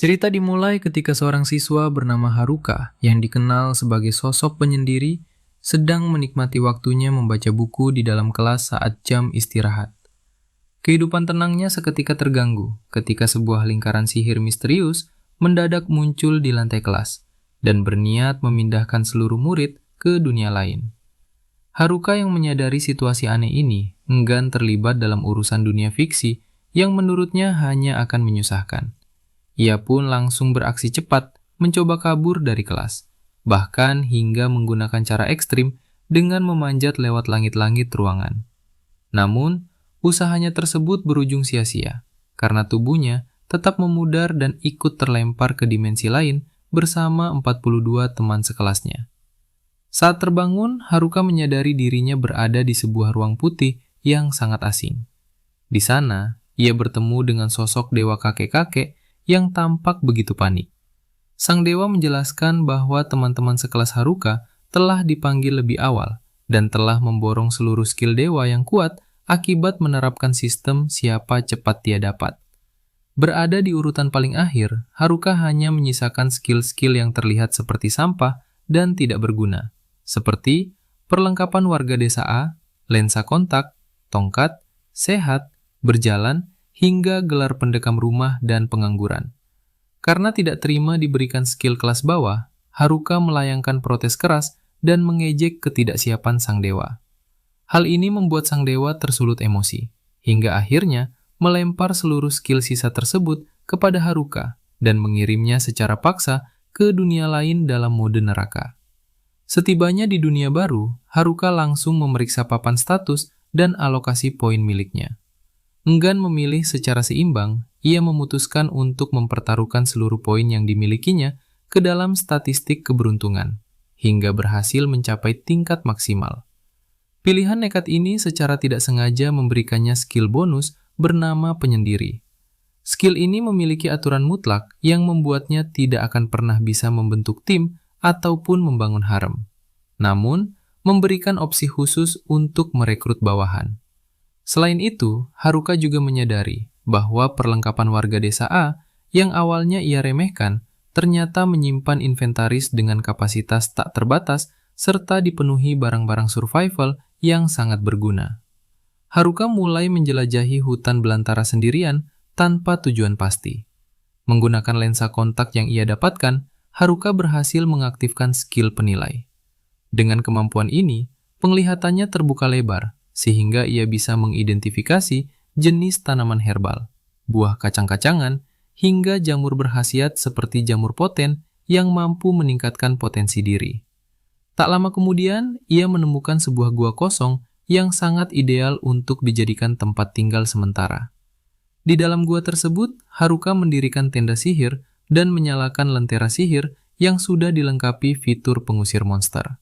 Cerita dimulai ketika seorang siswa bernama Haruka yang dikenal sebagai sosok penyendiri sedang menikmati waktunya membaca buku di dalam kelas saat jam istirahat. Kehidupan tenangnya seketika terganggu ketika sebuah lingkaran sihir misterius mendadak muncul di lantai kelas dan berniat memindahkan seluruh murid ke dunia lain. Haruka yang menyadari situasi aneh ini enggan terlibat dalam urusan dunia fiksi yang menurutnya hanya akan menyusahkan. Ia pun langsung beraksi cepat mencoba kabur dari kelas, bahkan hingga menggunakan cara ekstrim dengan memanjat lewat langit-langit ruangan. Namun, usahanya tersebut berujung sia-sia, karena tubuhnya tetap memudar dan ikut terlempar ke dimensi lain bersama 42 teman sekelasnya. Saat terbangun, Haruka menyadari dirinya berada di sebuah ruang putih yang sangat asing. Di sana, ia bertemu dengan sosok dewa kakek-kakek yang tampak begitu panik. Sang dewa menjelaskan bahwa teman-teman sekelas Haruka telah dipanggil lebih awal dan telah memborong seluruh skill dewa yang kuat akibat menerapkan sistem siapa cepat dia dapat. Berada di urutan paling akhir, Haruka hanya menyisakan skill-skill yang terlihat seperti sampah dan tidak berguna, seperti perlengkapan warga desa A, lensa kontak, tongkat, sehat, berjalan, hingga gelar pendekam rumah dan pengangguran. Karena tidak terima diberikan skill kelas bawah, Haruka melayangkan protes keras dan mengejek ketidaksiapan sang dewa. Hal ini membuat sang dewa tersulut emosi, hingga akhirnya melempar seluruh skill sisa tersebut kepada Haruka dan mengirimnya secara paksa ke dunia lain dalam mode neraka. Setibanya di dunia baru, Haruka langsung memeriksa papan status dan alokasi poin miliknya. Enggan memilih secara seimbang, ia memutuskan untuk mempertaruhkan seluruh poin yang dimilikinya ke dalam statistik keberuntungan, hingga berhasil mencapai tingkat maksimal. Pilihan nekat ini secara tidak sengaja memberikannya skill bonus bernama penyendiri. Skill ini memiliki aturan mutlak yang membuatnya tidak akan pernah bisa membentuk tim ataupun membangun harem. Namun, memberikan opsi khusus untuk merekrut bawahan. Selain itu, Haruka juga menyadari bahwa perlengkapan warga desa A yang awalnya ia remehkan ternyata menyimpan inventaris dengan kapasitas tak terbatas serta dipenuhi barang-barang survival yang sangat berguna. Haruka mulai menjelajahi hutan belantara sendirian tanpa tujuan pasti. Menggunakan lensa kontak yang ia dapatkan, Haruka berhasil mengaktifkan skill penilai. Dengan kemampuan ini, penglihatannya terbuka lebar, sehingga ia bisa mengidentifikasi jenis tanaman herbal, buah kacang-kacangan, hingga jamur berkhasiat seperti jamur poten yang mampu meningkatkan potensi diri. Tak lama kemudian, ia menemukan sebuah gua kosong yang sangat ideal untuk dijadikan tempat tinggal sementara. Di dalam gua tersebut, Haruka mendirikan tenda sihir dan menyalakan lentera sihir yang sudah dilengkapi fitur pengusir monster.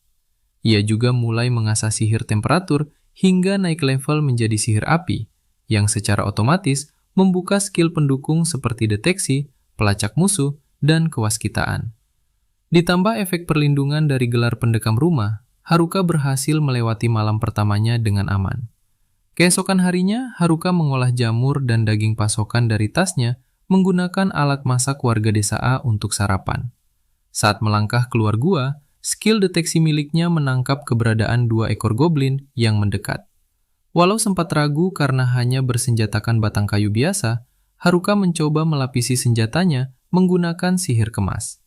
Ia juga mulai mengasah sihir temperatur hingga naik level menjadi sihir api, yang secara otomatis membuka skill pendukung seperti deteksi, pelacak musuh, dan kewaskitaan. Ditambah efek perlindungan dari gelar pendekam rumah, Haruka berhasil melewati malam pertamanya dengan aman. Keesokan harinya, Haruka mengolah jamur dan daging pasokan dari tasnya menggunakan alat masak warga desa A untuk sarapan. Saat melangkah keluar gua, skill deteksi miliknya menangkap keberadaan 2 ekor goblin yang mendekat. Walau sempat ragu karena hanya bersenjatakan batang kayu biasa, Haruka mencoba melapisi senjatanya menggunakan sihir kemas.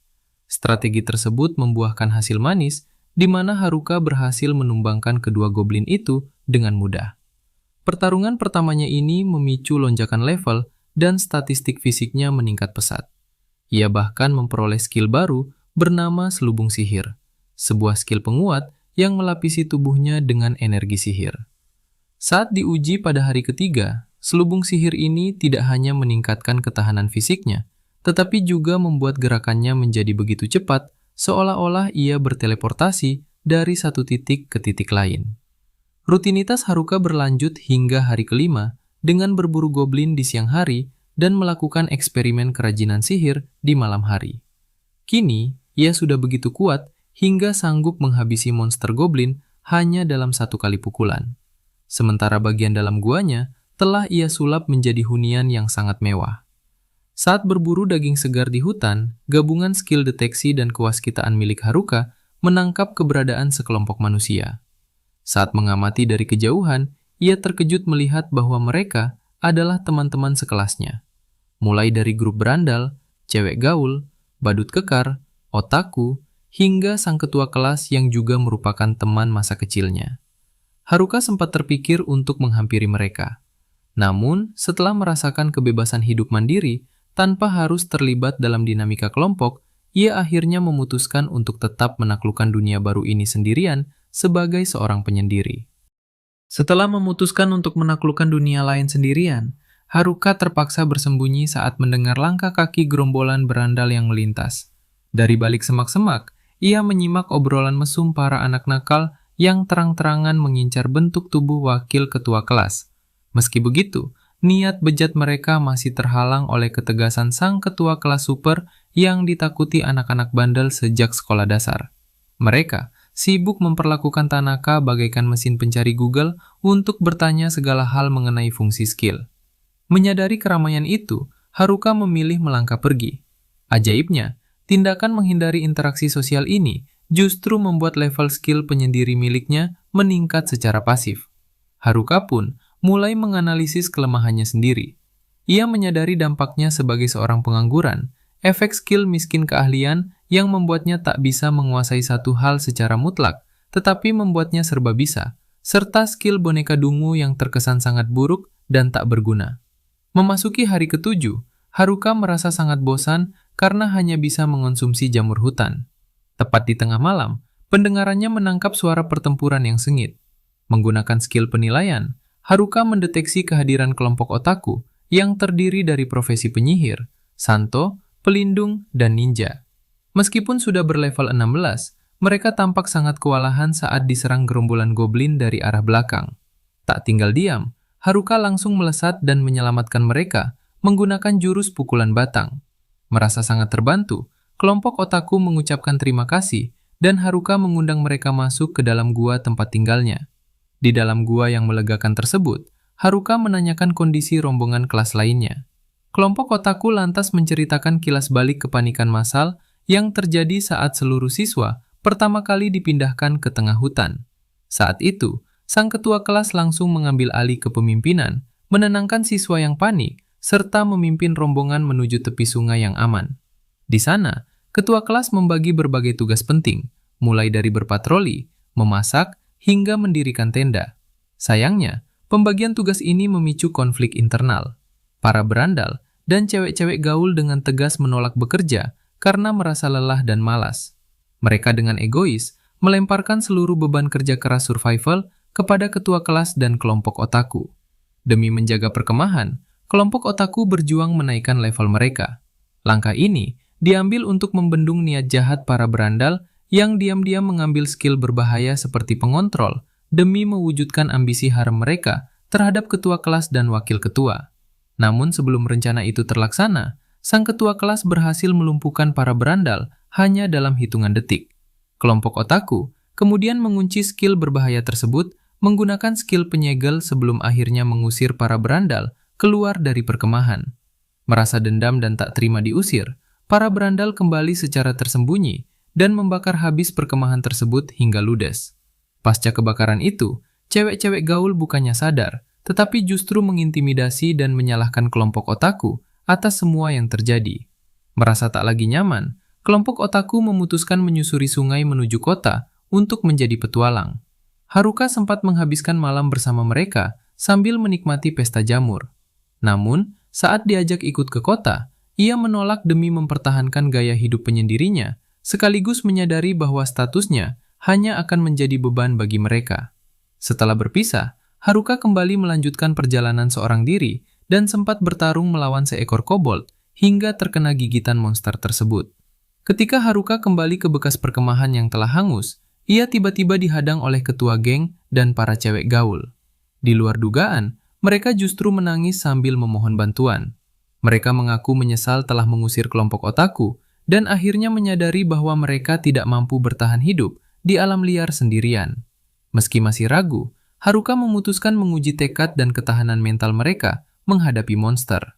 Strategi tersebut membuahkan hasil manis, di mana Haruka berhasil menumbangkan kedua goblin itu dengan mudah. Pertarungan pertamanya ini memicu lonjakan level dan statistik fisiknya meningkat pesat. Ia bahkan memperoleh skill baru bernama selubung sihir, sebuah skill penguat yang melapisi tubuhnya dengan energi sihir. Saat diuji pada hari ketiga, selubung sihir ini tidak hanya meningkatkan ketahanan fisiknya, tetapi juga membuat gerakannya menjadi begitu cepat, seolah-olah ia berteleportasi dari satu titik ke titik lain. Rutinitas Haruka berlanjut hingga hari kelima dengan berburu goblin di siang hari dan melakukan eksperimen kerajinan sihir di malam hari. Kini, ia sudah begitu kuat hingga sanggup menghabisi monster goblin hanya dalam 1 kali pukulan. Sementara bagian dalam guanya telah ia sulap menjadi hunian yang sangat mewah. Saat berburu daging segar di hutan, gabungan skill deteksi dan kewaskitaan milik Haruka menangkap keberadaan sekelompok manusia. Saat mengamati dari kejauhan, ia terkejut melihat bahwa mereka adalah teman-teman sekelasnya. Mulai dari grup berandal, cewek gaul, badut kekar, otaku, hingga sang ketua kelas yang juga merupakan teman masa kecilnya. Haruka sempat terpikir untuk menghampiri mereka. Namun, setelah merasakan kebebasan hidup mandiri, tanpa harus terlibat dalam dinamika kelompok, ia akhirnya memutuskan untuk tetap menaklukkan dunia baru ini sendirian sebagai seorang penyendiri. Setelah memutuskan untuk menaklukkan dunia lain sendirian, Haruka terpaksa bersembunyi saat mendengar langkah kaki gerombolan berandal yang melintas. Dari balik semak-semak, ia menyimak obrolan mesum para anak nakal yang terang-terangan mengincar bentuk tubuh wakil ketua kelas. Meski begitu, niat bejat mereka masih terhalang oleh ketegasan sang ketua kelas super yang ditakuti anak-anak bandel sejak sekolah dasar. Mereka sibuk memperlakukan Tanaka bagaikan mesin pencari Google untuk bertanya segala hal mengenai fungsi skill. Menyadari keramaian itu, Haruka memilih melangkah pergi. Ajaibnya, tindakan menghindari interaksi sosial ini justru membuat level skill penyendiri miliknya meningkat secara pasif. Haruka pun mulai menganalisis kelemahannya sendiri. Ia menyadari dampaknya sebagai seorang pengangguran, efek skill miskin keahlian yang membuatnya tak bisa menguasai satu hal secara mutlak, tetapi membuatnya serba bisa, serta skill boneka dungu yang terkesan sangat buruk dan tak berguna. Memasuki hari ke-7, Haruka merasa sangat bosan karena hanya bisa mengonsumsi jamur hutan. Tepat di tengah malam, pendengarannya menangkap suara pertempuran yang sengit. Menggunakan skill penilaian, Haruka mendeteksi kehadiran kelompok otaku yang terdiri dari profesi penyihir, santo, pelindung, dan ninja. Meskipun sudah berlevel 16, mereka tampak sangat kewalahan saat diserang gerombolan goblin dari arah belakang. Tak tinggal diam, Haruka langsung melesat dan menyelamatkan mereka menggunakan jurus pukulan batang. Merasa sangat terbantu, kelompok otaku mengucapkan terima kasih dan Haruka mengundang mereka masuk ke dalam gua tempat tinggalnya. Di dalam gua yang melegakan tersebut, Haruka menanyakan kondisi rombongan kelas lainnya. Kelompok otaku lantas menceritakan kilas balik kepanikan massal yang terjadi saat seluruh siswa pertama kali dipindahkan ke tengah hutan. Saat itu, sang ketua kelas langsung mengambil alih kepemimpinan, menenangkan siswa yang panik, serta memimpin rombongan menuju tepi sungai yang aman. Di sana, ketua kelas membagi berbagai tugas penting, mulai dari berpatroli, memasak, hingga mendirikan tenda. Sayangnya, pembagian tugas ini memicu konflik internal. Para berandal dan cewek-cewek gaul dengan tegas menolak bekerja karena merasa lelah dan malas. Mereka dengan egois melemparkan seluruh beban kerja keras survival kepada ketua kelas dan kelompok otaku. Demi menjaga perkemahan, kelompok otaku berjuang menaikkan level mereka. Langkah ini diambil untuk membendung niat jahat para berandal yang diam-diam mengambil skill berbahaya seperti pengontrol demi mewujudkan ambisi harem mereka terhadap ketua kelas dan wakil ketua. Namun sebelum rencana itu terlaksana, sang ketua kelas berhasil melumpuhkan para berandal hanya dalam hitungan detik. Kelompok otaku kemudian mengunci skill berbahaya tersebut menggunakan skill penyegel sebelum akhirnya mengusir para berandal keluar dari perkemahan. Merasa dendam dan tak terima diusir, para berandal kembali secara tersembunyi dan membakar habis perkemahan tersebut hingga ludes. Pasca kebakaran itu, cewek-cewek gaul bukannya sadar, tetapi justru mengintimidasi dan menyalahkan kelompok otaku atas semua yang terjadi. Merasa tak lagi nyaman, kelompok otaku memutuskan menyusuri sungai menuju kota untuk menjadi petualang. Haruka sempat menghabiskan malam bersama mereka sambil menikmati pesta jamur. Namun, saat diajak ikut ke kota, ia menolak demi mempertahankan gaya hidup penyendirinya, sekaligus menyadari bahwa statusnya hanya akan menjadi beban bagi mereka. Setelah berpisah, Haruka kembali melanjutkan perjalanan seorang diri dan sempat bertarung melawan seekor kobold hingga terkena gigitan monster tersebut. Ketika Haruka kembali ke bekas perkemahan yang telah hangus, ia tiba-tiba dihadang oleh ketua geng dan para cewek gaul. Di luar dugaan, mereka justru menangis sambil memohon bantuan. Mereka mengaku menyesal telah mengusir kelompok otaku dan akhirnya menyadari bahwa mereka tidak mampu bertahan hidup di alam liar sendirian. Meski masih ragu, Haruka memutuskan menguji tekad dan ketahanan mental mereka menghadapi monster.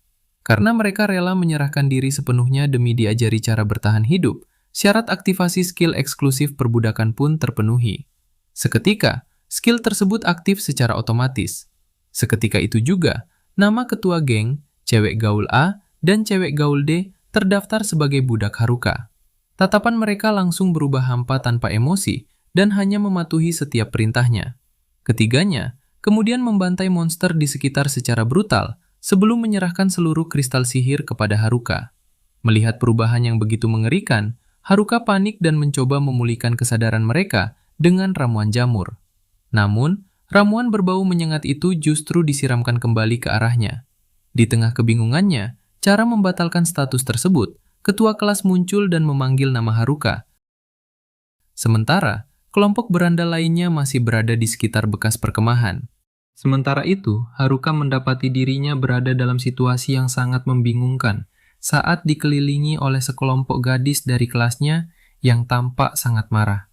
Karena mereka rela menyerahkan diri sepenuhnya demi diajari cara bertahan hidup, syarat aktivasi skill eksklusif perbudakan pun terpenuhi. Seketika, skill tersebut aktif secara otomatis. Seketika itu juga, nama ketua geng, cewek gaul A, dan cewek gaul D terdaftar sebagai budak Haruka. Tatapan mereka langsung berubah hampa tanpa emosi dan hanya mematuhi setiap perintahnya. Ketiganya kemudian membantai monster di sekitar secara brutal sebelum menyerahkan seluruh kristal sihir kepada Haruka. Melihat perubahan yang begitu mengerikan, Haruka panik dan mencoba memulihkan kesadaran mereka dengan ramuan jamur. Namun, ramuan berbau menyengat itu justru disiramkan kembali ke arahnya. Di tengah kebingungannya, cara membatalkan status tersebut, ketua kelas muncul dan memanggil nama Haruka. Sementara, kelompok berandal lainnya masih berada di sekitar bekas perkemahan. Sementara itu, Haruka mendapati dirinya berada dalam situasi yang sangat membingungkan saat dikelilingi oleh sekelompok gadis dari kelasnya yang tampak sangat marah.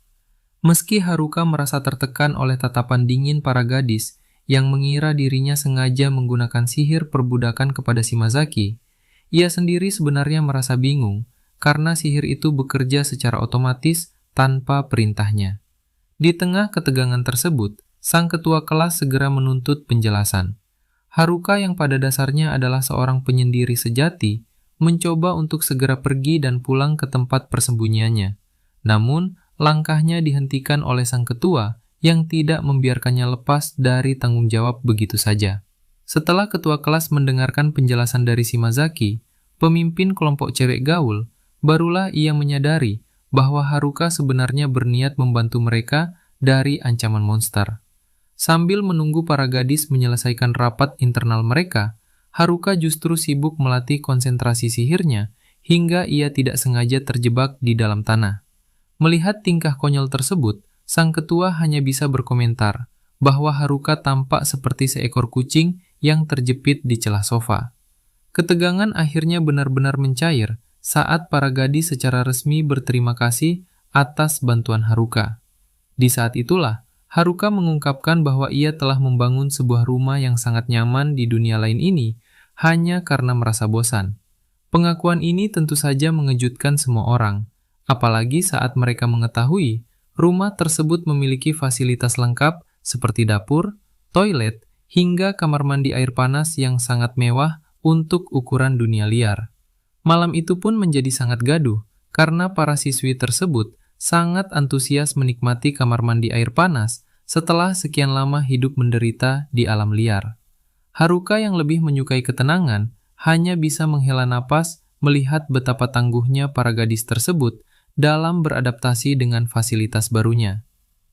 Meski Haruka merasa tertekan oleh tatapan dingin para gadis yang mengira dirinya sengaja menggunakan sihir perbudakan kepada Shimazaki, ia sendiri sebenarnya merasa bingung karena sihir itu bekerja secara otomatis tanpa perintahnya. Di tengah ketegangan tersebut, sang ketua kelas segera menuntut penjelasan. Haruka yang pada dasarnya adalah seorang penyendiri sejati, mencoba untuk segera pergi dan pulang ke tempat persembunyiannya. Namun, langkahnya dihentikan oleh sang ketua yang tidak membiarkannya lepas dari tanggung jawab begitu saja. Setelah ketua kelas mendengarkan penjelasan dari Shimazaki, pemimpin kelompok cewek gaul, barulah ia menyadari bahwa Haruka sebenarnya berniat membantu mereka dari ancaman monster. Sambil menunggu para gadis menyelesaikan rapat internal mereka, Haruka justru sibuk melatih konsentrasi sihirnya hingga ia tidak sengaja terjebak di dalam tanah. Melihat tingkah konyol tersebut, sang ketua hanya bisa berkomentar bahwa Haruka tampak seperti seekor kucing yang terjepit di celah sofa. Ketegangan akhirnya benar-benar mencair saat para gadis secara resmi berterima kasih atas bantuan Haruka. Di saat itulah, Haruka mengungkapkan bahwa ia telah membangun sebuah rumah yang sangat nyaman di dunia lain ini hanya karena merasa bosan. Pengakuan ini tentu saja mengejutkan semua orang, apalagi saat mereka mengetahui rumah tersebut memiliki fasilitas lengkap seperti dapur, toilet, hingga kamar mandi air panas yang sangat mewah untuk ukuran dunia liar. Malam itu pun menjadi sangat gaduh karena para siswi tersebut sangat antusias menikmati kamar mandi air panas setelah sekian lama hidup menderita di alam liar. Haruka yang lebih menyukai ketenangan hanya bisa menghela napas melihat betapa tangguhnya para gadis tersebut dalam beradaptasi dengan fasilitas barunya.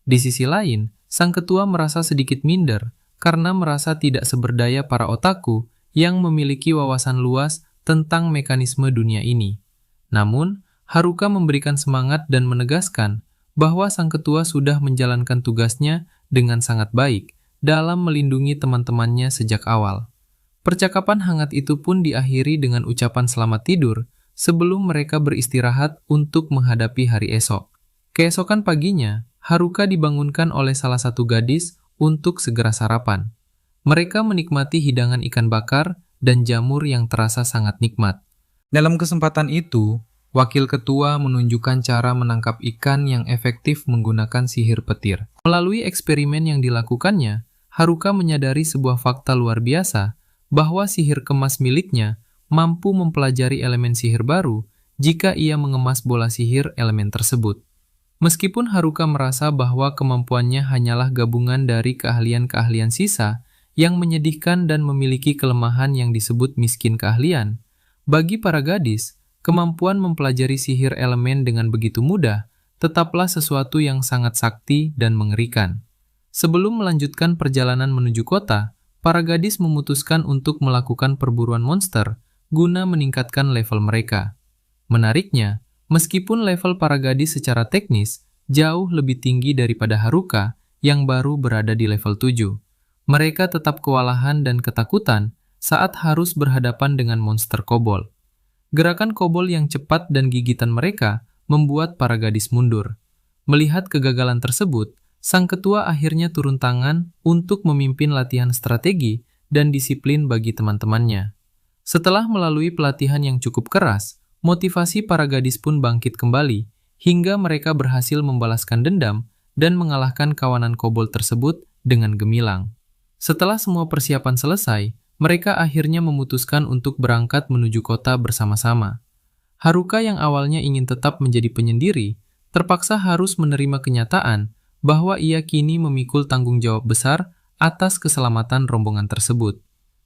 Di sisi lain, sang ketua merasa sedikit minder karena merasa tidak seberdaya para otaku yang memiliki wawasan luas tentang mekanisme dunia ini. Namun, Haruka memberikan semangat dan menegaskan bahwa sang ketua sudah menjalankan tugasnya dengan sangat baik dalam melindungi teman-temannya sejak awal. Percakapan hangat itu pun diakhiri dengan ucapan selamat tidur sebelum mereka beristirahat untuk menghadapi hari esok. Keesokan paginya, Haruka dibangunkan oleh salah satu gadis untuk segera sarapan. Mereka menikmati hidangan ikan bakar dan jamur yang terasa sangat nikmat. Dalam kesempatan itu, wakil ketua menunjukkan cara menangkap ikan yang efektif menggunakan sihir petir. Melalui eksperimen yang dilakukannya, Haruka menyadari sebuah fakta luar biasa bahwa sihir kemas miliknya mampu mempelajari elemen sihir baru jika ia mengemas bola sihir elemen tersebut. Meskipun Haruka merasa bahwa kemampuannya hanyalah gabungan dari keahlian-keahlian sisa yang menyedihkan dan memiliki kelemahan yang disebut miskin keahlian, bagi para gadis, kemampuan mempelajari sihir elemen dengan begitu mudah tetaplah sesuatu yang sangat sakti dan mengerikan. Sebelum melanjutkan perjalanan menuju kota, para gadis memutuskan untuk melakukan perburuan monster guna meningkatkan level mereka. Menariknya, meskipun level para gadis secara teknis jauh lebih tinggi daripada Haruka yang baru berada di level 7, mereka tetap kewalahan dan ketakutan saat harus berhadapan dengan monster kobol. Gerakan kobol yang cepat dan gigitan mereka membuat para gadis mundur. Melihat kegagalan tersebut, sang ketua akhirnya turun tangan untuk memimpin latihan strategi dan disiplin bagi teman-temannya. Setelah melalui pelatihan yang cukup keras, motivasi para gadis pun bangkit kembali, hingga mereka berhasil membalaskan dendam dan mengalahkan kawanan kobold tersebut dengan gemilang. Setelah semua persiapan selesai, mereka akhirnya memutuskan untuk berangkat menuju kota bersama-sama. Haruka yang awalnya ingin tetap menjadi penyendiri, terpaksa harus menerima kenyataan bahwa ia kini memikul tanggung jawab besar atas keselamatan rombongan tersebut.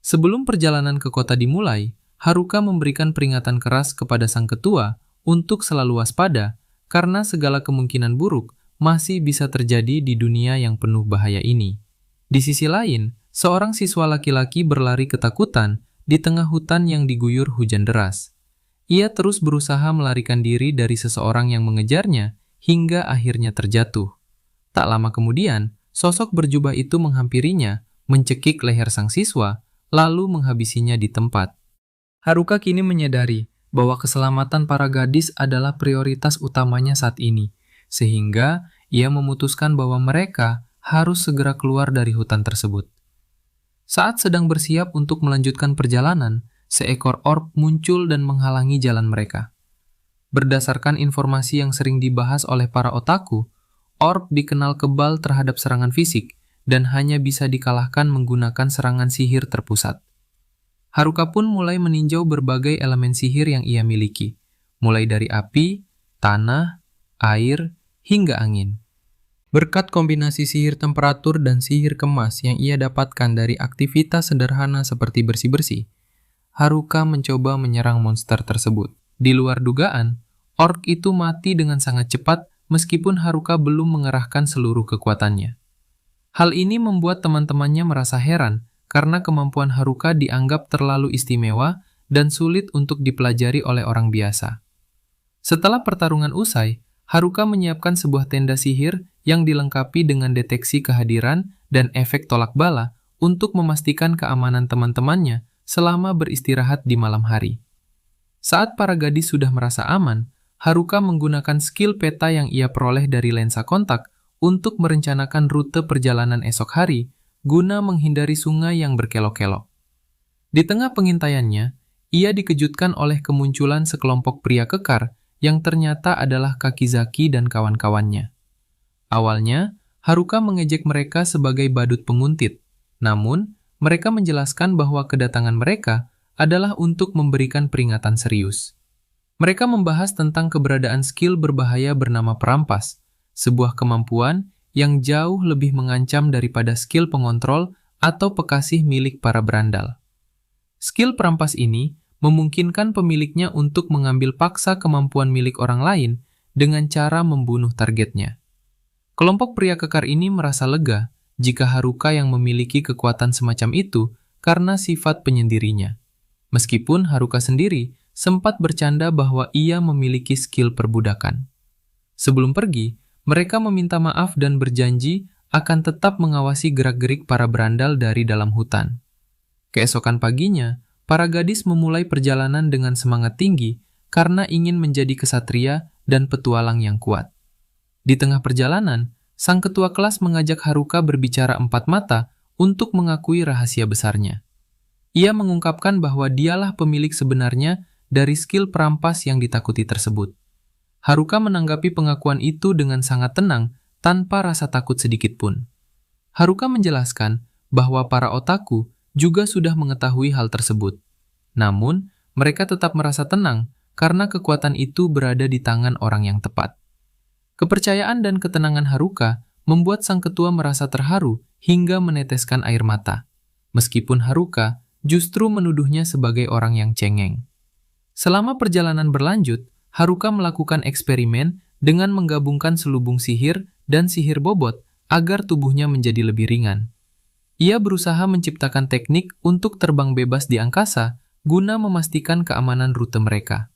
Sebelum perjalanan ke kota dimulai, Haruka memberikan peringatan keras kepada sang ketua untuk selalu waspada karena segala kemungkinan buruk masih bisa terjadi di dunia yang penuh bahaya ini. Di sisi lain, seorang siswa laki-laki berlari ketakutan di tengah hutan yang diguyur hujan deras. Ia terus berusaha melarikan diri dari seseorang yang mengejarnya hingga akhirnya terjatuh. Tak lama kemudian, sosok berjubah itu menghampirinya, mencekik leher sang siswa, lalu menghabisinya di tempat. Haruka kini menyadari bahwa keselamatan para gadis adalah prioritas utamanya saat ini, sehingga ia memutuskan bahwa mereka harus segera keluar dari hutan tersebut. Saat sedang bersiap untuk melanjutkan perjalanan, seekor orb muncul dan menghalangi jalan mereka. Berdasarkan informasi yang sering dibahas oleh para otaku, orb dikenal kebal terhadap serangan fisik dan hanya bisa dikalahkan menggunakan serangan sihir terpusat. Haruka pun mulai meninjau berbagai elemen sihir yang ia miliki, mulai dari api, tanah, air, hingga angin. Berkat kombinasi sihir temperatur dan sihir kemas yang ia dapatkan dari aktivitas sederhana seperti bersih-bersih, Haruka mencoba menyerang monster tersebut. Di luar dugaan, orc itu mati dengan sangat cepat meskipun Haruka belum mengerahkan seluruh kekuatannya. Hal ini membuat teman-temannya merasa heran karena kemampuan Haruka dianggap terlalu istimewa dan sulit untuk dipelajari oleh orang biasa. Setelah pertarungan usai, Haruka menyiapkan sebuah tenda sihir yang dilengkapi dengan deteksi kehadiran dan efek tolak bala untuk memastikan keamanan teman-temannya selama beristirahat di malam hari. Saat para gadis sudah merasa aman, Haruka menggunakan skill peta yang ia peroleh dari lensa kontak untuk merencanakan rute perjalanan esok hari guna menghindari sungai yang berkelok-kelok. Di tengah pengintaiannya, ia dikejutkan oleh kemunculan sekelompok pria kekar yang ternyata adalah Kakizaki dan kawan-kawannya. Awalnya, Haruka mengejek mereka sebagai badut penguntit, namun mereka menjelaskan bahwa kedatangan mereka adalah untuk memberikan peringatan serius. Mereka membahas tentang keberadaan skill berbahaya bernama perampas, sebuah kemampuan yang jauh lebih mengancam daripada skill pengontrol atau pekasih milik para berandal. Skill perampas ini memungkinkan pemiliknya untuk mengambil paksa kemampuan milik orang lain dengan cara membunuh targetnya. Kelompok pria kekar ini merasa lega jika Haruka yang memiliki kekuatan semacam itu karena sifat penyendirinya. Meskipun Haruka sendiri sempat bercanda bahwa ia memiliki skill perbudakan. Sebelum pergi, mereka meminta maaf dan berjanji akan tetap mengawasi gerak-gerik para berandal dari dalam hutan. Keesokan paginya, para gadis memulai perjalanan dengan semangat tinggi karena ingin menjadi kesatria dan petualang yang kuat. Di tengah perjalanan, sang ketua kelas mengajak Haruka berbicara empat mata untuk mengakui rahasia besarnya. Ia mengungkapkan bahwa dialah pemilik sebenarnya dari skill perampas yang ditakuti tersebut. Haruka menanggapi pengakuan itu dengan sangat tenang tanpa rasa takut sedikit pun. Haruka menjelaskan bahwa para otaku juga sudah mengetahui hal tersebut. Namun, mereka tetap merasa tenang karena kekuatan itu berada di tangan orang yang tepat. Kepercayaan dan ketenangan Haruka membuat sang ketua merasa terharu hingga meneteskan air mata, meskipun Haruka justru menuduhnya sebagai orang yang cengeng. Selama perjalanan berlanjut, Haruka melakukan eksperimen dengan menggabungkan selubung sihir dan sihir bobot agar tubuhnya menjadi lebih ringan. Ia berusaha menciptakan teknik untuk terbang bebas di angkasa guna memastikan keamanan rute mereka.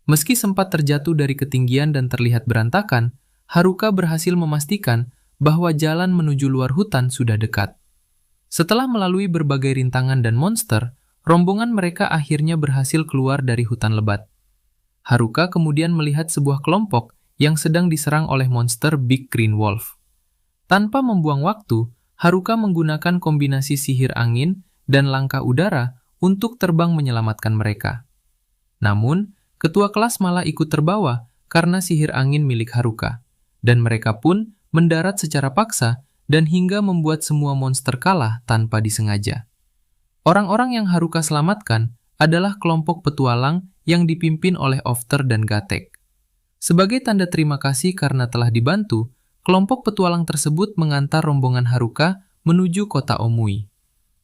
Meski sempat terjatuh dari ketinggian dan terlihat berantakan, Haruka berhasil memastikan bahwa jalan menuju luar hutan sudah dekat. Setelah melalui berbagai rintangan dan monster, rombongan mereka akhirnya berhasil keluar dari hutan lebat. Haruka kemudian melihat sebuah kelompok yang sedang diserang oleh monster Big Green Wolf. Tanpa membuang waktu, Haruka menggunakan kombinasi sihir angin dan langkah udara untuk terbang menyelamatkan mereka. Namun, ketua kelas malah ikut terbawa karena sihir angin milik Haruka, dan mereka pun mendarat secara paksa dan hingga membuat semua monster kalah tanpa disengaja. Orang-orang yang Haruka selamatkan adalah kelompok petualang yang dipimpin oleh Ofter dan Gatek. Sebagai tanda terima kasih karena telah dibantu, kelompok petualang tersebut mengantar rombongan Haruka menuju kota Omui.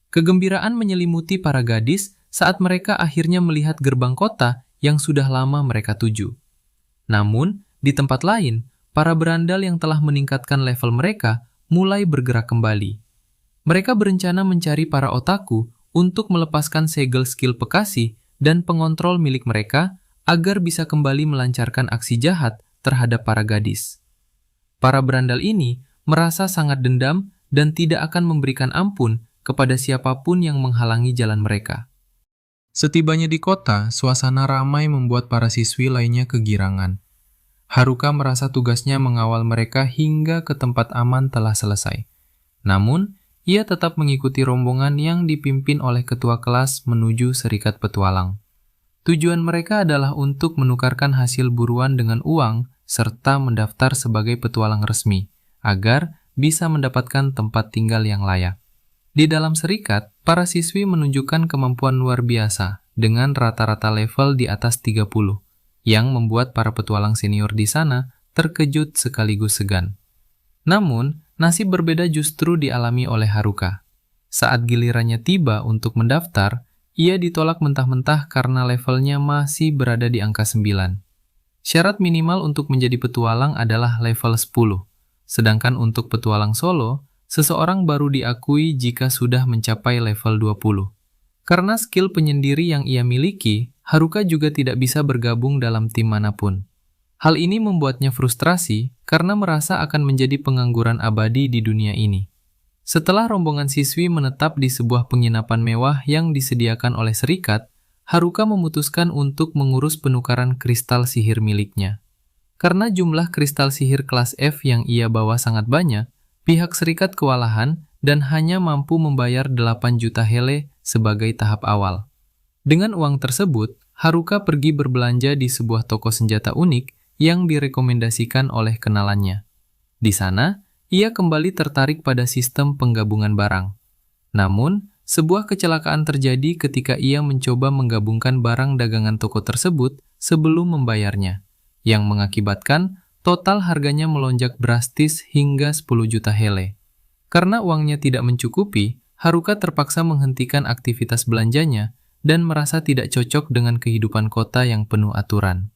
Kegembiraan menyelimuti para gadis saat mereka akhirnya melihat gerbang kota yang sudah lama mereka tuju. Namun, di tempat lain, para berandal yang telah meningkatkan level mereka mulai bergerak kembali. Mereka berencana mencari para otaku untuk melepaskan segel skill Pekasi dan pengontrol milik mereka agar bisa kembali melancarkan aksi jahat terhadap para gadis. Para berandal ini merasa sangat dendam dan tidak akan memberikan ampun kepada siapapun yang menghalangi jalan mereka. Setibanya di kota, suasana ramai membuat para siswi lainnya kegirangan. Haruka merasa tugasnya mengawal mereka hingga ke tempat aman telah selesai. Namun, ia tetap mengikuti rombongan yang dipimpin oleh ketua kelas menuju Serikat Petualang. Tujuan mereka adalah untuk menukarkan hasil buruan dengan uang serta mendaftar sebagai petualang resmi, agar bisa mendapatkan tempat tinggal yang layak. Di dalam serikat, para siswi menunjukkan kemampuan luar biasa dengan rata-rata level di atas 30, yang membuat para petualang senior di sana terkejut sekaligus segan. Namun, nasib berbeda justru dialami oleh Haruka. Saat gilirannya tiba untuk mendaftar, ia ditolak mentah-mentah karena levelnya masih berada di angka 9. Syarat minimal untuk menjadi petualang adalah level 10, sedangkan untuk petualang solo, seseorang baru diakui jika sudah mencapai level 20. Karena skill penyendiri yang ia miliki, Haruka juga tidak bisa bergabung dalam tim manapun. Hal ini membuatnya frustrasi karena merasa akan menjadi pengangguran abadi di dunia ini. Setelah rombongan siswi menetap di sebuah penginapan mewah yang disediakan oleh serikat, Haruka memutuskan untuk mengurus penukaran kristal sihir miliknya. Karena jumlah kristal sihir kelas F yang ia bawa sangat banyak, pihak serikat kewalahan dan hanya mampu membayar 8 juta hele sebagai tahap awal. Dengan uang tersebut, Haruka pergi berbelanja di sebuah toko senjata unik yang direkomendasikan oleh kenalannya. Di sana, ia kembali tertarik pada sistem penggabungan barang. Namun, sebuah kecelakaan terjadi ketika ia mencoba menggabungkan barang dagangan toko tersebut sebelum membayarnya, yang mengakibatkan total harganya melonjak drastis hingga 10 juta hele. Karena uangnya tidak mencukupi, Haruka terpaksa menghentikan aktivitas belanjanya dan merasa tidak cocok dengan kehidupan kota yang penuh aturan.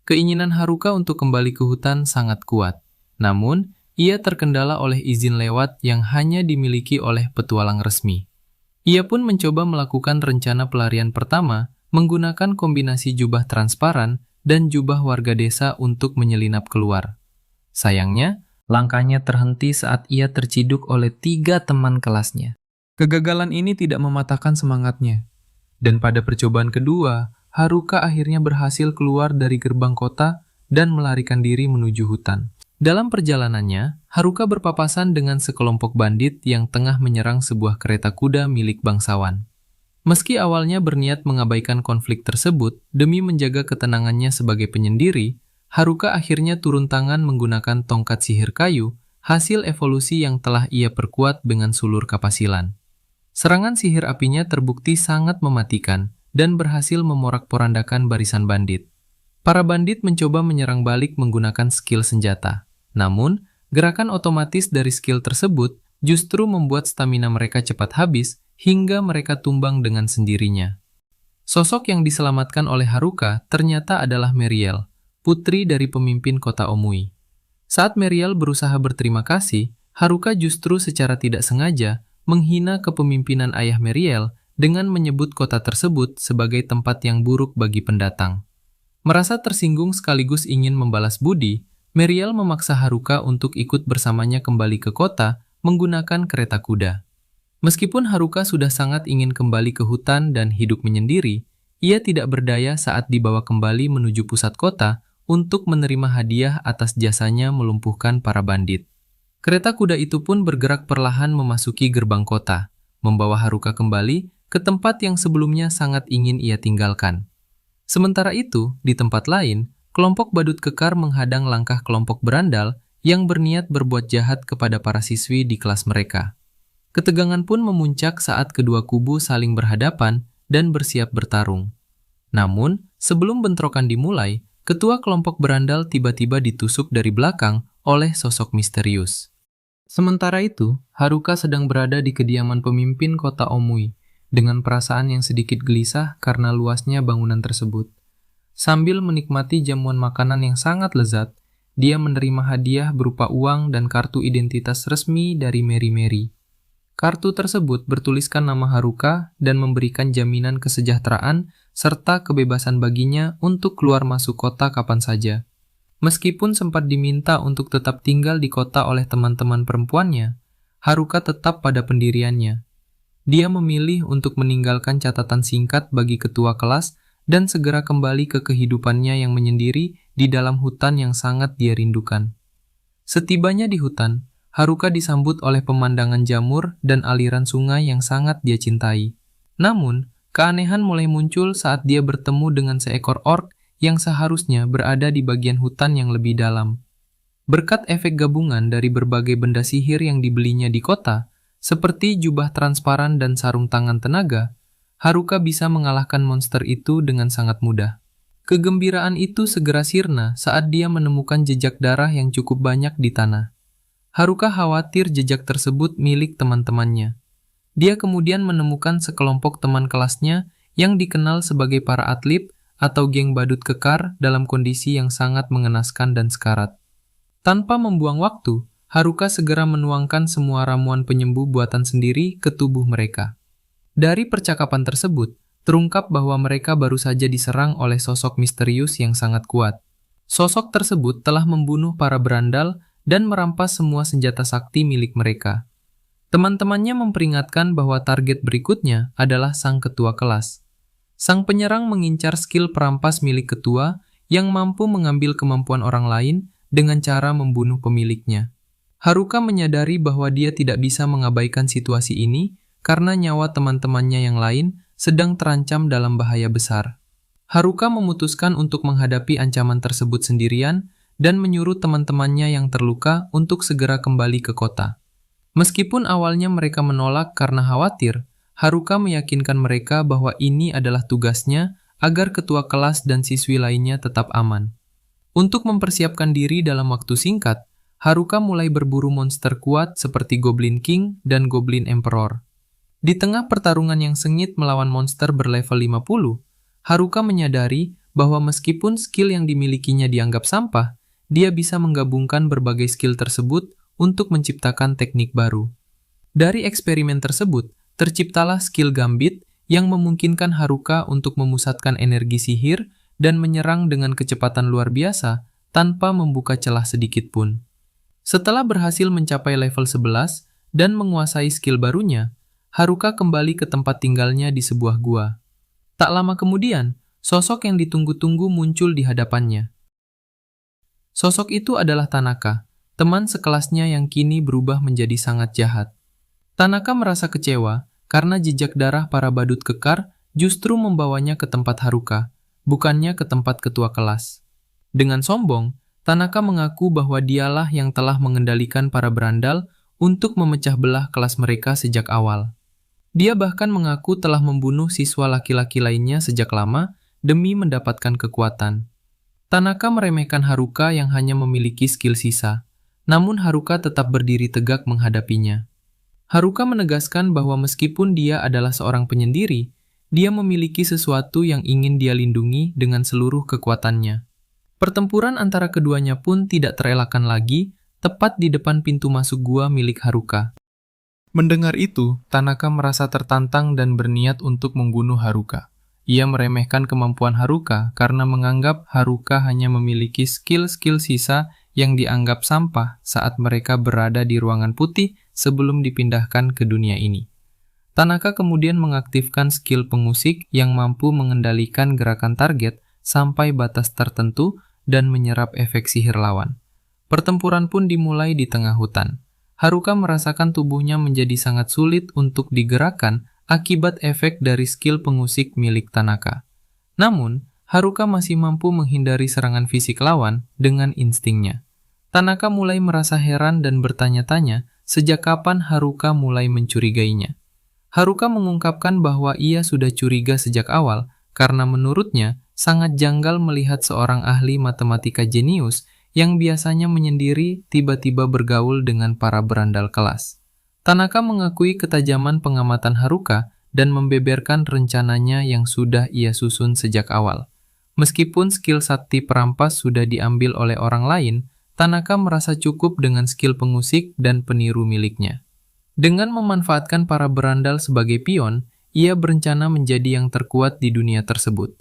Keinginan Haruka untuk kembali ke hutan sangat kuat. Namun, ia terkendala oleh izin lewat yang hanya dimiliki oleh petualang resmi. Ia pun mencoba melakukan rencana pelarian pertama menggunakan kombinasi jubah transparan dan jubah warga desa untuk menyelinap keluar. Sayangnya, langkahnya terhenti saat ia terciduk oleh 3 teman kelasnya. Kegagalan ini tidak mematahkan semangatnya. Dan pada percobaan kedua, Haruka akhirnya berhasil keluar dari gerbang kota dan melarikan diri menuju hutan. Dalam perjalanannya, Haruka berpapasan dengan sekelompok bandit yang tengah menyerang sebuah kereta kuda milik bangsawan. Meski awalnya berniat mengabaikan konflik tersebut demi menjaga ketenangannya sebagai penyendiri, Haruka akhirnya turun tangan menggunakan tongkat sihir kayu, hasil evolusi yang telah ia perkuat dengan sulur kapasilan. Serangan sihir apinya terbukti sangat mematikan dan berhasil memorak-porandakan barisan bandit. Para bandit mencoba menyerang balik menggunakan skill senjata. Namun, gerakan otomatis dari skill tersebut justru membuat stamina mereka cepat habis hingga mereka tumbang dengan sendirinya. Sosok yang diselamatkan oleh Haruka ternyata adalah Meriel, putri dari pemimpin kota Omui. Saat Meriel berusaha berterima kasih, Haruka justru secara tidak sengaja menghina kepemimpinan ayah Meriel dengan menyebut kota tersebut sebagai tempat yang buruk bagi pendatang. Merasa tersinggung sekaligus ingin membalas budi, Meriel memaksa Haruka untuk ikut bersamanya kembali ke kota menggunakan kereta kuda. Meskipun Haruka sudah sangat ingin kembali ke hutan dan hidup menyendiri, ia tidak berdaya saat dibawa kembali menuju pusat kota untuk menerima hadiah atas jasanya melumpuhkan para bandit. Kereta kuda itu pun bergerak perlahan memasuki gerbang kota, membawa Haruka kembali ke tempat yang sebelumnya sangat ingin ia tinggalkan. Sementara itu, di tempat lain, kelompok badut kekar menghadang langkah kelompok berandal yang berniat berbuat jahat kepada para siswi di kelas mereka. Ketegangan pun memuncak saat kedua kubu saling berhadapan dan bersiap bertarung. Namun, sebelum bentrokan dimulai, ketua kelompok berandal tiba-tiba ditusuk dari belakang oleh sosok misterius. Sementara itu, Haruka sedang berada di kediaman pemimpin kota Omui, dengan perasaan yang sedikit gelisah karena luasnya bangunan tersebut. Sambil menikmati jamuan makanan yang sangat lezat, dia menerima hadiah berupa uang dan kartu identitas resmi dari Mary Mary. Kartu tersebut bertuliskan nama Haruka dan memberikan jaminan kesejahteraan serta kebebasan baginya untuk keluar masuk kota kapan saja. Meskipun sempat diminta untuk tetap tinggal di kota oleh teman-teman perempuannya, Haruka tetap pada pendiriannya. Dia memilih untuk meninggalkan catatan singkat bagi ketua kelas dan segera kembali ke kehidupannya yang menyendiri di dalam hutan yang sangat dia rindukan. Setibanya di hutan, Haruka disambut oleh pemandangan jamur dan aliran sungai yang sangat dia cintai. Namun, keanehan mulai muncul saat dia bertemu dengan seekor orc yang seharusnya berada di bagian hutan yang lebih dalam. Berkat efek gabungan dari berbagai benda sihir yang dibelinya di kota, seperti jubah transparan dan sarung tangan tenaga, Haruka bisa mengalahkan monster itu dengan sangat mudah. Kegembiraan itu segera sirna saat dia menemukan jejak darah yang cukup banyak di tanah. Haruka khawatir jejak tersebut milik teman-temannya. Dia kemudian menemukan sekelompok teman kelasnya yang dikenal sebagai para atlet atau geng badut kekar dalam kondisi yang sangat mengenaskan dan sekarat. Tanpa membuang waktu, Haruka segera menuangkan semua ramuan penyembuh buatan sendiri ke tubuh mereka. Dari percakapan tersebut, terungkap bahwa mereka baru saja diserang oleh sosok misterius yang sangat kuat. Sosok tersebut telah membunuh para berandal dan merampas semua senjata sakti milik mereka. Teman-temannya memperingatkan bahwa target berikutnya adalah sang ketua kelas. Sang penyerang mengincar skill perampas milik ketua yang mampu mengambil kemampuan orang lain dengan cara membunuh pemiliknya. Haruka menyadari bahwa dia tidak bisa mengabaikan situasi ini karena nyawa teman-temannya yang lain sedang terancam dalam bahaya besar. Haruka memutuskan untuk menghadapi ancaman tersebut sendirian dan menyuruh teman-temannya yang terluka untuk segera kembali ke kota. Meskipun awalnya mereka menolak karena khawatir, Haruka meyakinkan mereka bahwa ini adalah tugasnya agar ketua kelas dan siswi lainnya tetap aman. Untuk mempersiapkan diri dalam waktu singkat, Haruka mulai berburu monster kuat seperti Goblin King dan Goblin Emperor. Di tengah pertarungan yang sengit melawan monster berlevel 50, Haruka menyadari bahwa meskipun skill yang dimilikinya dianggap sampah, dia bisa menggabungkan berbagai skill tersebut untuk menciptakan teknik baru. Dari eksperimen tersebut, terciptalah skill Gambit yang memungkinkan Haruka untuk memusatkan energi sihir dan menyerang dengan kecepatan luar biasa tanpa membuka celah sedikit pun. Setelah berhasil mencapai level 11 dan menguasai skill barunya, Haruka kembali ke tempat tinggalnya di sebuah gua. Tak lama kemudian, sosok yang ditunggu-tunggu muncul di hadapannya. Sosok itu adalah Tanaka, teman sekelasnya yang kini berubah menjadi sangat jahat. Tanaka merasa kecewa karena jejak darah para badut kekar justru membawanya ke tempat Haruka, bukannya ke tempat ketua kelas. Dengan sombong, Tanaka mengaku bahwa dialah yang telah mengendalikan para berandal untuk memecah belah kelas mereka sejak awal. Dia bahkan mengaku telah membunuh siswa laki-laki lainnya sejak lama demi mendapatkan kekuatan. Tanaka meremehkan Haruka yang hanya memiliki skill sisa, namun Haruka tetap berdiri tegak menghadapinya. Haruka menegaskan bahwa meskipun dia adalah seorang penyendiri, dia memiliki sesuatu yang ingin dia lindungi dengan seluruh kekuatannya. Pertempuran antara keduanya pun tidak terelakkan lagi, tepat di depan pintu masuk gua milik Haruka. Mendengar itu, Tanaka merasa tertantang dan berniat untuk membunuh Haruka. Ia meremehkan kemampuan Haruka karena menganggap Haruka hanya memiliki skill-skill sisa yang dianggap sampah saat mereka berada di ruangan putih sebelum dipindahkan ke dunia ini. Tanaka kemudian mengaktifkan skill pengusik yang mampu mengendalikan gerakan target sampai batas tertentu dan menyerap efek sihir lawan. Pertempuran pun dimulai di tengah hutan. Haruka merasakan tubuhnya menjadi sangat sulit untuk digerakkan akibat efek dari skill pengusik milik Tanaka. Namun, Haruka masih mampu menghindari serangan fisik lawan dengan instingnya. Tanaka mulai merasa heran dan bertanya-tanya sejak kapan Haruka mulai mencurigainya. Haruka mengungkapkan bahwa ia sudah curiga sejak awal karena menurutnya sangat janggal melihat seorang ahli matematika jenius yang biasanya menyendiri tiba-tiba bergaul dengan para berandal kelas. Tanaka mengakui ketajaman pengamatan Haruka dan membeberkan rencananya yang sudah ia susun sejak awal. Meskipun skill sakti perampas sudah diambil oleh orang lain, Tanaka merasa cukup dengan skill pengusik dan peniru miliknya. Dengan memanfaatkan para berandal sebagai pion, ia berencana menjadi yang terkuat di dunia tersebut.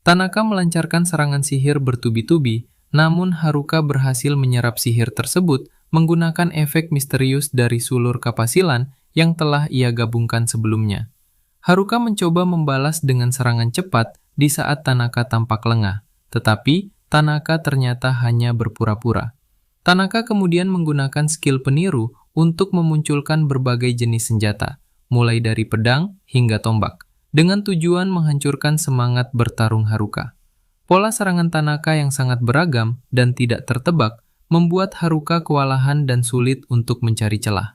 Tanaka melancarkan serangan sihir bertubi-tubi, namun Haruka berhasil menyerap sihir tersebut menggunakan efek misterius dari sulur kapasilan yang telah ia gabungkan sebelumnya. Haruka mencoba membalas dengan serangan cepat di saat Tanaka tampak lengah, tetapi Tanaka ternyata hanya berpura-pura. Tanaka kemudian menggunakan skill peniru untuk memunculkan berbagai jenis senjata, mulai dari pedang hingga tombak, dengan tujuan menghancurkan semangat bertarung Haruka. Pola serangan Tanaka yang sangat beragam dan tidak tertebak membuat Haruka kewalahan dan sulit untuk mencari celah.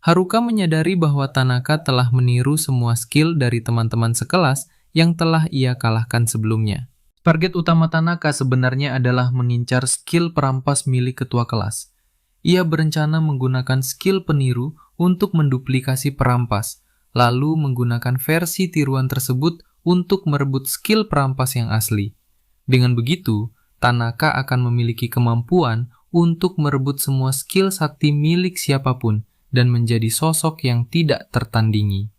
Haruka menyadari bahwa Tanaka telah meniru semua skill dari teman-teman sekelas yang telah ia kalahkan sebelumnya. Target utama Tanaka sebenarnya adalah mengincar skill perampas milik ketua kelas. Ia berencana menggunakan skill peniru untuk menduplikasi perampas, lalu menggunakan versi tiruan tersebut untuk merebut skill perampas yang asli. Dengan begitu, Tanaka akan memiliki kemampuan untuk merebut semua skill sakti milik siapapun dan menjadi sosok yang tidak tertandingi.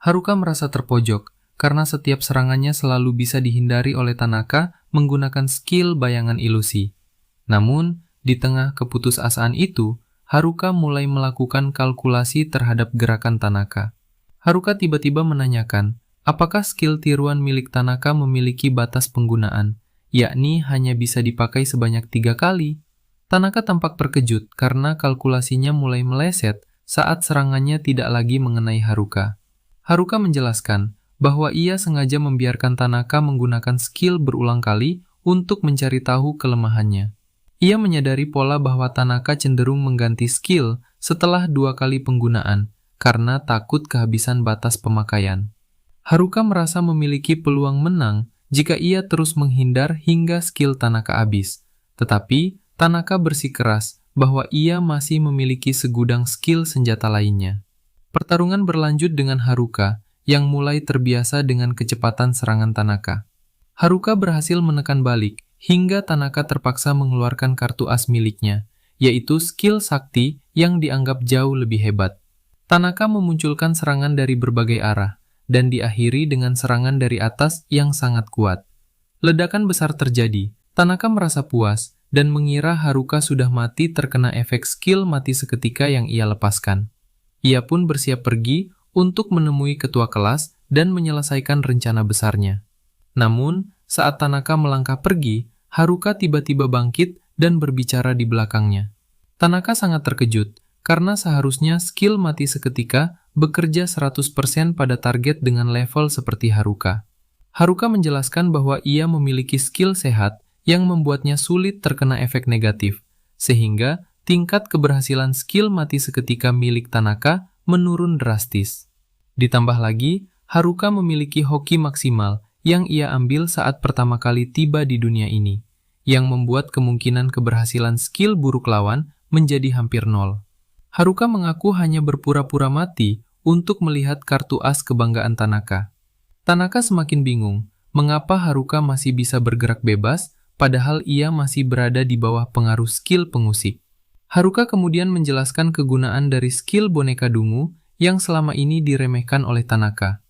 Haruka merasa terpojok karena setiap serangannya selalu bisa dihindari oleh Tanaka menggunakan skill bayangan ilusi. Namun, di tengah keputusasaan itu, Haruka mulai melakukan kalkulasi terhadap gerakan Tanaka. Haruka tiba-tiba menanyakan, apakah skill tiruan milik Tanaka memiliki batas penggunaan, yakni hanya bisa dipakai sebanyak 3 kali. Tanaka tampak terkejut karena kalkulasinya mulai meleset saat serangannya tidak lagi mengenai Haruka. Haruka menjelaskan bahwa ia sengaja membiarkan Tanaka menggunakan skill berulang kali untuk mencari tahu kelemahannya. Ia menyadari pola bahwa Tanaka cenderung mengganti skill setelah 2 kali penggunaan karena takut kehabisan batas pemakaian. Haruka merasa memiliki peluang menang jika ia terus menghindar hingga skill Tanaka habis. Tetapi, Tanaka bersikeras bahwa ia masih memiliki segudang skill senjata lainnya. Pertarungan berlanjut dengan Haruka yang mulai terbiasa dengan kecepatan serangan Tanaka. Haruka berhasil menekan balik hingga Tanaka terpaksa mengeluarkan kartu as miliknya, yaitu skill sakti yang dianggap jauh lebih hebat. Tanaka memunculkan serangan dari berbagai arah, dan diakhiri dengan serangan dari atas yang sangat kuat. Ledakan besar terjadi, Tanaka merasa puas, dan mengira Haruka sudah mati terkena efek skill mati seketika yang ia lepaskan. Ia pun bersiap pergi untuk menemui ketua kelas dan menyelesaikan rencana besarnya. Namun, saat Tanaka melangkah pergi, Haruka tiba-tiba bangkit dan berbicara di belakangnya. Tanaka sangat terkejut, karena seharusnya skill mati seketika bekerja 100% pada target dengan level seperti Haruka. Haruka menjelaskan bahwa ia memiliki skill sehat yang membuatnya sulit terkena efek negatif, sehingga tingkat keberhasilan skill mati seketika milik Tanaka menurun drastis. Ditambah lagi, Haruka memiliki hoki maksimal yang ia ambil saat pertama kali tiba di dunia ini, yang membuat kemungkinan keberhasilan skill buruk lawan menjadi hampir nol. Haruka mengaku hanya berpura-pura mati untuk melihat kartu as kebanggaan Tanaka. Tanaka semakin bingung, mengapa Haruka masih bisa bergerak bebas, padahal ia masih berada di bawah pengaruh skill pengusik. Haruka kemudian menjelaskan kegunaan dari skill boneka dungu yang selama ini diremehkan oleh Tanaka.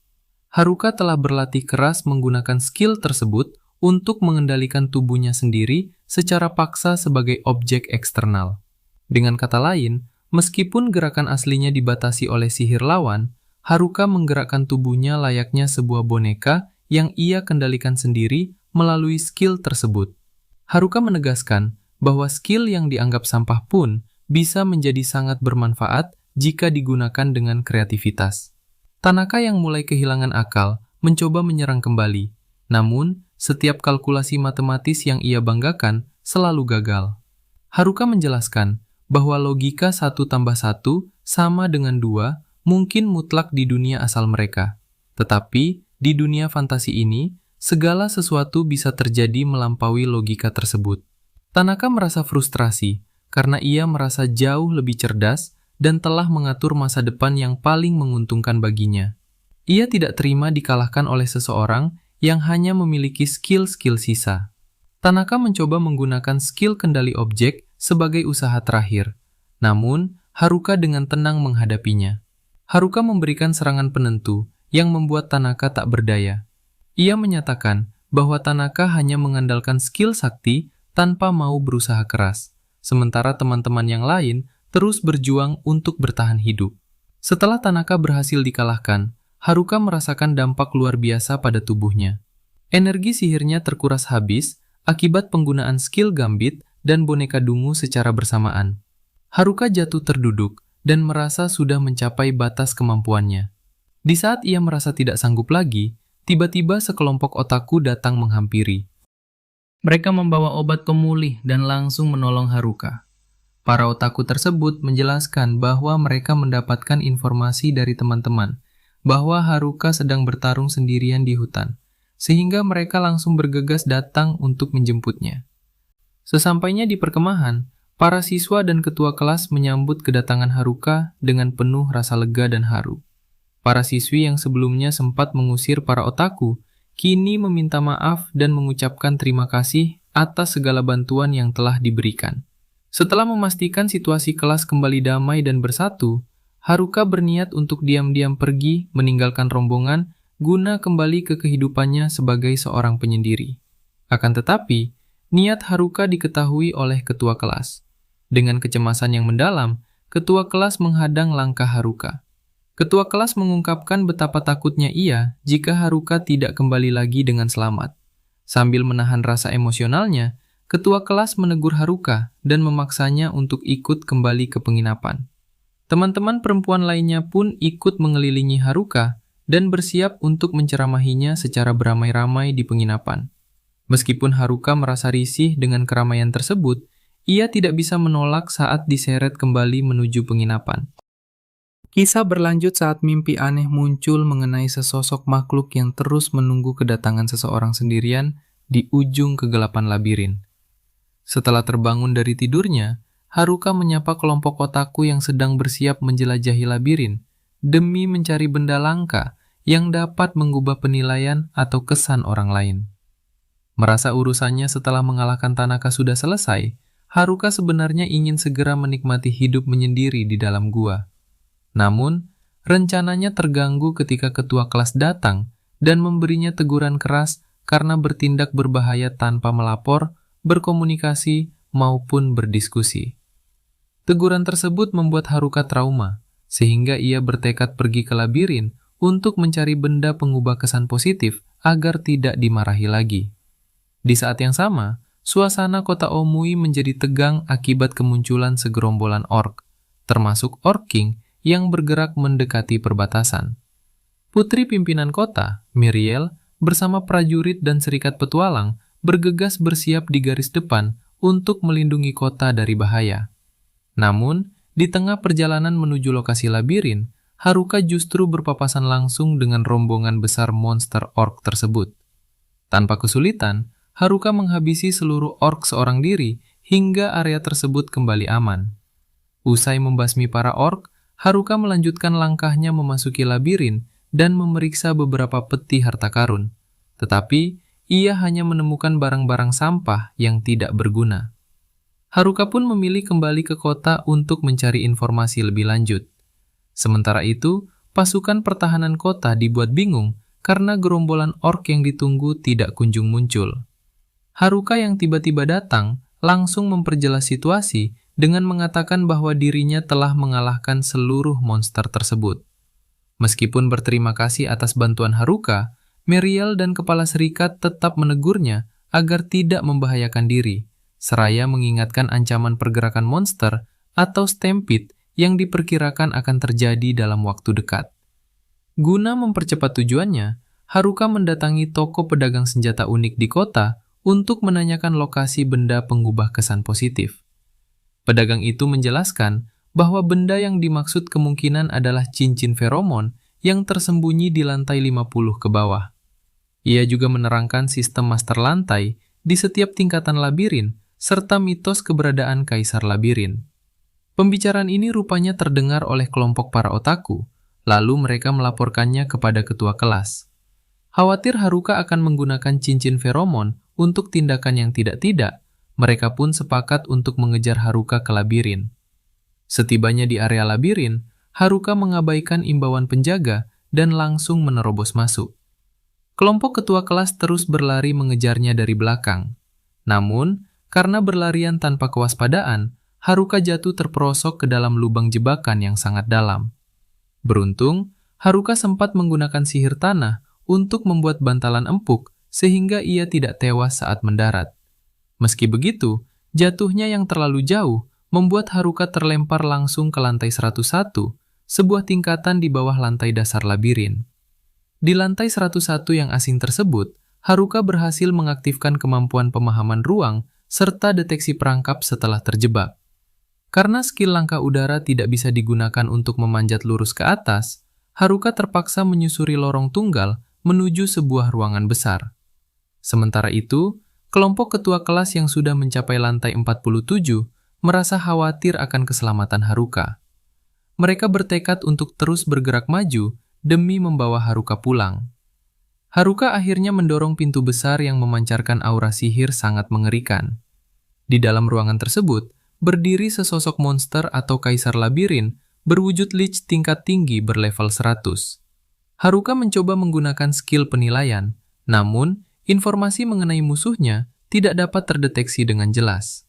Haruka telah berlatih keras menggunakan skill tersebut untuk mengendalikan tubuhnya sendiri secara paksa sebagai objek eksternal. Dengan kata lain, meskipun gerakan aslinya dibatasi oleh sihir lawan, Haruka menggerakkan tubuhnya layaknya sebuah boneka yang ia kendalikan sendiri melalui skill tersebut. Haruka menegaskan bahwa skill yang dianggap sampah pun bisa menjadi sangat bermanfaat jika digunakan dengan kreativitas. Tanaka yang mulai kehilangan akal mencoba menyerang kembali. Namun, setiap kalkulasi matematis yang ia banggakan selalu gagal. Haruka menjelaskan bahwa logika 1+1 sama dengan 2 mungkin mutlak di dunia asal mereka. Tetapi, di dunia fantasi ini, segala sesuatu bisa terjadi melampaui logika tersebut. Tanaka merasa frustrasi karena ia merasa jauh lebih cerdas dan telah mengatur masa depan yang paling menguntungkan baginya. Ia tidak terima dikalahkan oleh seseorang yang hanya memiliki skill-skill sisa. Tanaka mencoba menggunakan skill kendali objek sebagai usaha terakhir. Namun, Haruka dengan tenang menghadapinya. Haruka memberikan serangan penentu yang membuat Tanaka tak berdaya. Ia menyatakan bahwa Tanaka hanya mengandalkan skill sakti tanpa mau berusaha keras, sementara teman-teman yang lain terus berjuang untuk bertahan hidup. Setelah Tanaka berhasil dikalahkan, Haruka merasakan dampak luar biasa pada tubuhnya. Energi sihirnya terkuras habis akibat penggunaan skill gambit dan boneka dungu secara bersamaan. Haruka jatuh terduduk dan merasa sudah mencapai batas kemampuannya. Di saat ia merasa tidak sanggup lagi, tiba-tiba sekelompok otaku datang menghampiri. Mereka membawa obat pemulih dan langsung menolong Haruka. Para otaku tersebut menjelaskan bahwa mereka mendapatkan informasi dari teman-teman bahwa Haruka sedang bertarung sendirian di hutan, sehingga mereka langsung bergegas datang untuk menjemputnya. Sesampainya di perkemahan, para siswa dan ketua kelas menyambut kedatangan Haruka dengan penuh rasa lega dan haru. Para siswi yang sebelumnya sempat mengusir para otaku, kini meminta maaf dan mengucapkan terima kasih atas segala bantuan yang telah diberikan. Setelah memastikan situasi kelas kembali damai dan bersatu, Haruka berniat untuk diam-diam pergi meninggalkan rombongan guna kembali ke kehidupannya sebagai seorang penyendiri. Akan tetapi, niat Haruka diketahui oleh ketua kelas. Dengan kecemasan yang mendalam, ketua kelas menghadang langkah Haruka. Ketua kelas mengungkapkan betapa takutnya ia jika Haruka tidak kembali lagi dengan selamat. Sambil menahan rasa emosionalnya, ketua kelas menegur Haruka dan memaksanya untuk ikut kembali ke penginapan. Teman-teman perempuan lainnya pun ikut mengelilingi Haruka dan bersiap untuk menceramahinya secara beramai-ramai di penginapan. Meskipun Haruka merasa risih dengan keramaian tersebut, ia tidak bisa menolak saat diseret kembali menuju penginapan. Kisah berlanjut saat mimpi aneh muncul mengenai sesosok makhluk yang terus menunggu kedatangan seseorang sendirian di ujung kegelapan labirin. Setelah terbangun dari tidurnya, Haruka menyapa kelompok otaku yang sedang bersiap menjelajahi labirin demi mencari benda langka yang dapat mengubah penilaian atau kesan orang lain. Merasa urusannya setelah mengalahkan Tanaka sudah selesai, Haruka sebenarnya ingin segera menikmati hidup menyendiri di dalam gua. Namun, rencananya terganggu ketika ketua kelas datang dan memberinya teguran keras karena bertindak berbahaya tanpa melapor, berkomunikasi, maupun berdiskusi. Teguran tersebut membuat Haruka trauma, sehingga ia bertekad pergi ke labirin untuk mencari benda pengubah kesan positif agar tidak dimarahi lagi. Di saat yang sama, suasana kota Omui menjadi tegang akibat kemunculan segerombolan orc, termasuk Orc King yang bergerak mendekati perbatasan. Putri pimpinan kota, Miriel, bersama prajurit dan serikat petualang, bergegas bersiap di garis depan untuk melindungi kota dari bahaya. Namun, di tengah perjalanan menuju lokasi labirin, Haruka justru berpapasan langsung dengan rombongan besar monster orc tersebut. Tanpa kesulitan, Haruka menghabisi seluruh orc seorang diri hingga area tersebut kembali aman. Usai membasmi para orc, Haruka melanjutkan langkahnya memasuki labirin dan memeriksa beberapa peti harta karun. Tetapi, ia hanya menemukan barang-barang sampah yang tidak berguna. Haruka pun memilih kembali ke kota untuk mencari informasi lebih lanjut. Sementara itu, pasukan pertahanan kota dibuat bingung karena gerombolan orc yang ditunggu tidak kunjung muncul. Haruka yang tiba-tiba datang langsung memperjelas situasi dengan mengatakan bahwa dirinya telah mengalahkan seluruh monster tersebut. Meskipun berterima kasih atas bantuan Haruka, Miriel dan kepala serikat tetap menegurnya agar tidak membahayakan diri, seraya mengingatkan ancaman pergerakan monster atau stampede yang diperkirakan akan terjadi dalam waktu dekat. Guna mempercepat tujuannya, Haruka mendatangi toko pedagang senjata unik di kota untuk menanyakan lokasi benda pengubah kesan positif. Pedagang itu menjelaskan bahwa benda yang dimaksud kemungkinan adalah cincin feromon yang tersembunyi di lantai 50 ke bawah. Ia juga menerangkan sistem master lantai di setiap tingkatan labirin, serta mitos keberadaan Kaisar Labirin. Pembicaraan ini rupanya terdengar oleh kelompok para otaku, lalu mereka melaporkannya kepada ketua kelas. Khawatir Haruka akan menggunakan cincin feromon untuk tindakan yang tidak-tidak, mereka pun sepakat untuk mengejar Haruka ke labirin. Setibanya di area labirin, Haruka mengabaikan imbauan penjaga dan langsung menerobos masuk. Kelompok ketua kelas terus berlari mengejarnya dari belakang. Namun, karena berlarian tanpa kewaspadaan, Haruka jatuh terperosok ke dalam lubang jebakan yang sangat dalam. Beruntung, Haruka sempat menggunakan sihir tanah untuk membuat bantalan empuk sehingga ia tidak tewas saat mendarat. Meski begitu, jatuhnya yang terlalu jauh membuat Haruka terlempar langsung ke lantai 101, sebuah tingkatan di bawah lantai dasar labirin. Di lantai 101 yang asing tersebut, Haruka berhasil mengaktifkan kemampuan pemahaman ruang serta deteksi perangkap setelah terjebak. Karena skill langkah udara tidak bisa digunakan untuk memanjat lurus ke atas, Haruka terpaksa menyusuri lorong tunggal menuju sebuah ruangan besar. Sementara itu, kelompok ketua kelas yang sudah mencapai lantai 47 merasa khawatir akan keselamatan Haruka. Mereka bertekad untuk terus bergerak maju demi membawa Haruka pulang. Haruka akhirnya mendorong pintu besar yang memancarkan aura sihir sangat mengerikan. Di dalam ruangan tersebut, berdiri sesosok monster atau kaisar labirin berwujud lich tingkat tinggi berlevel 100. Haruka mencoba menggunakan skill penilaian, namun informasi mengenai musuhnya tidak dapat terdeteksi dengan jelas.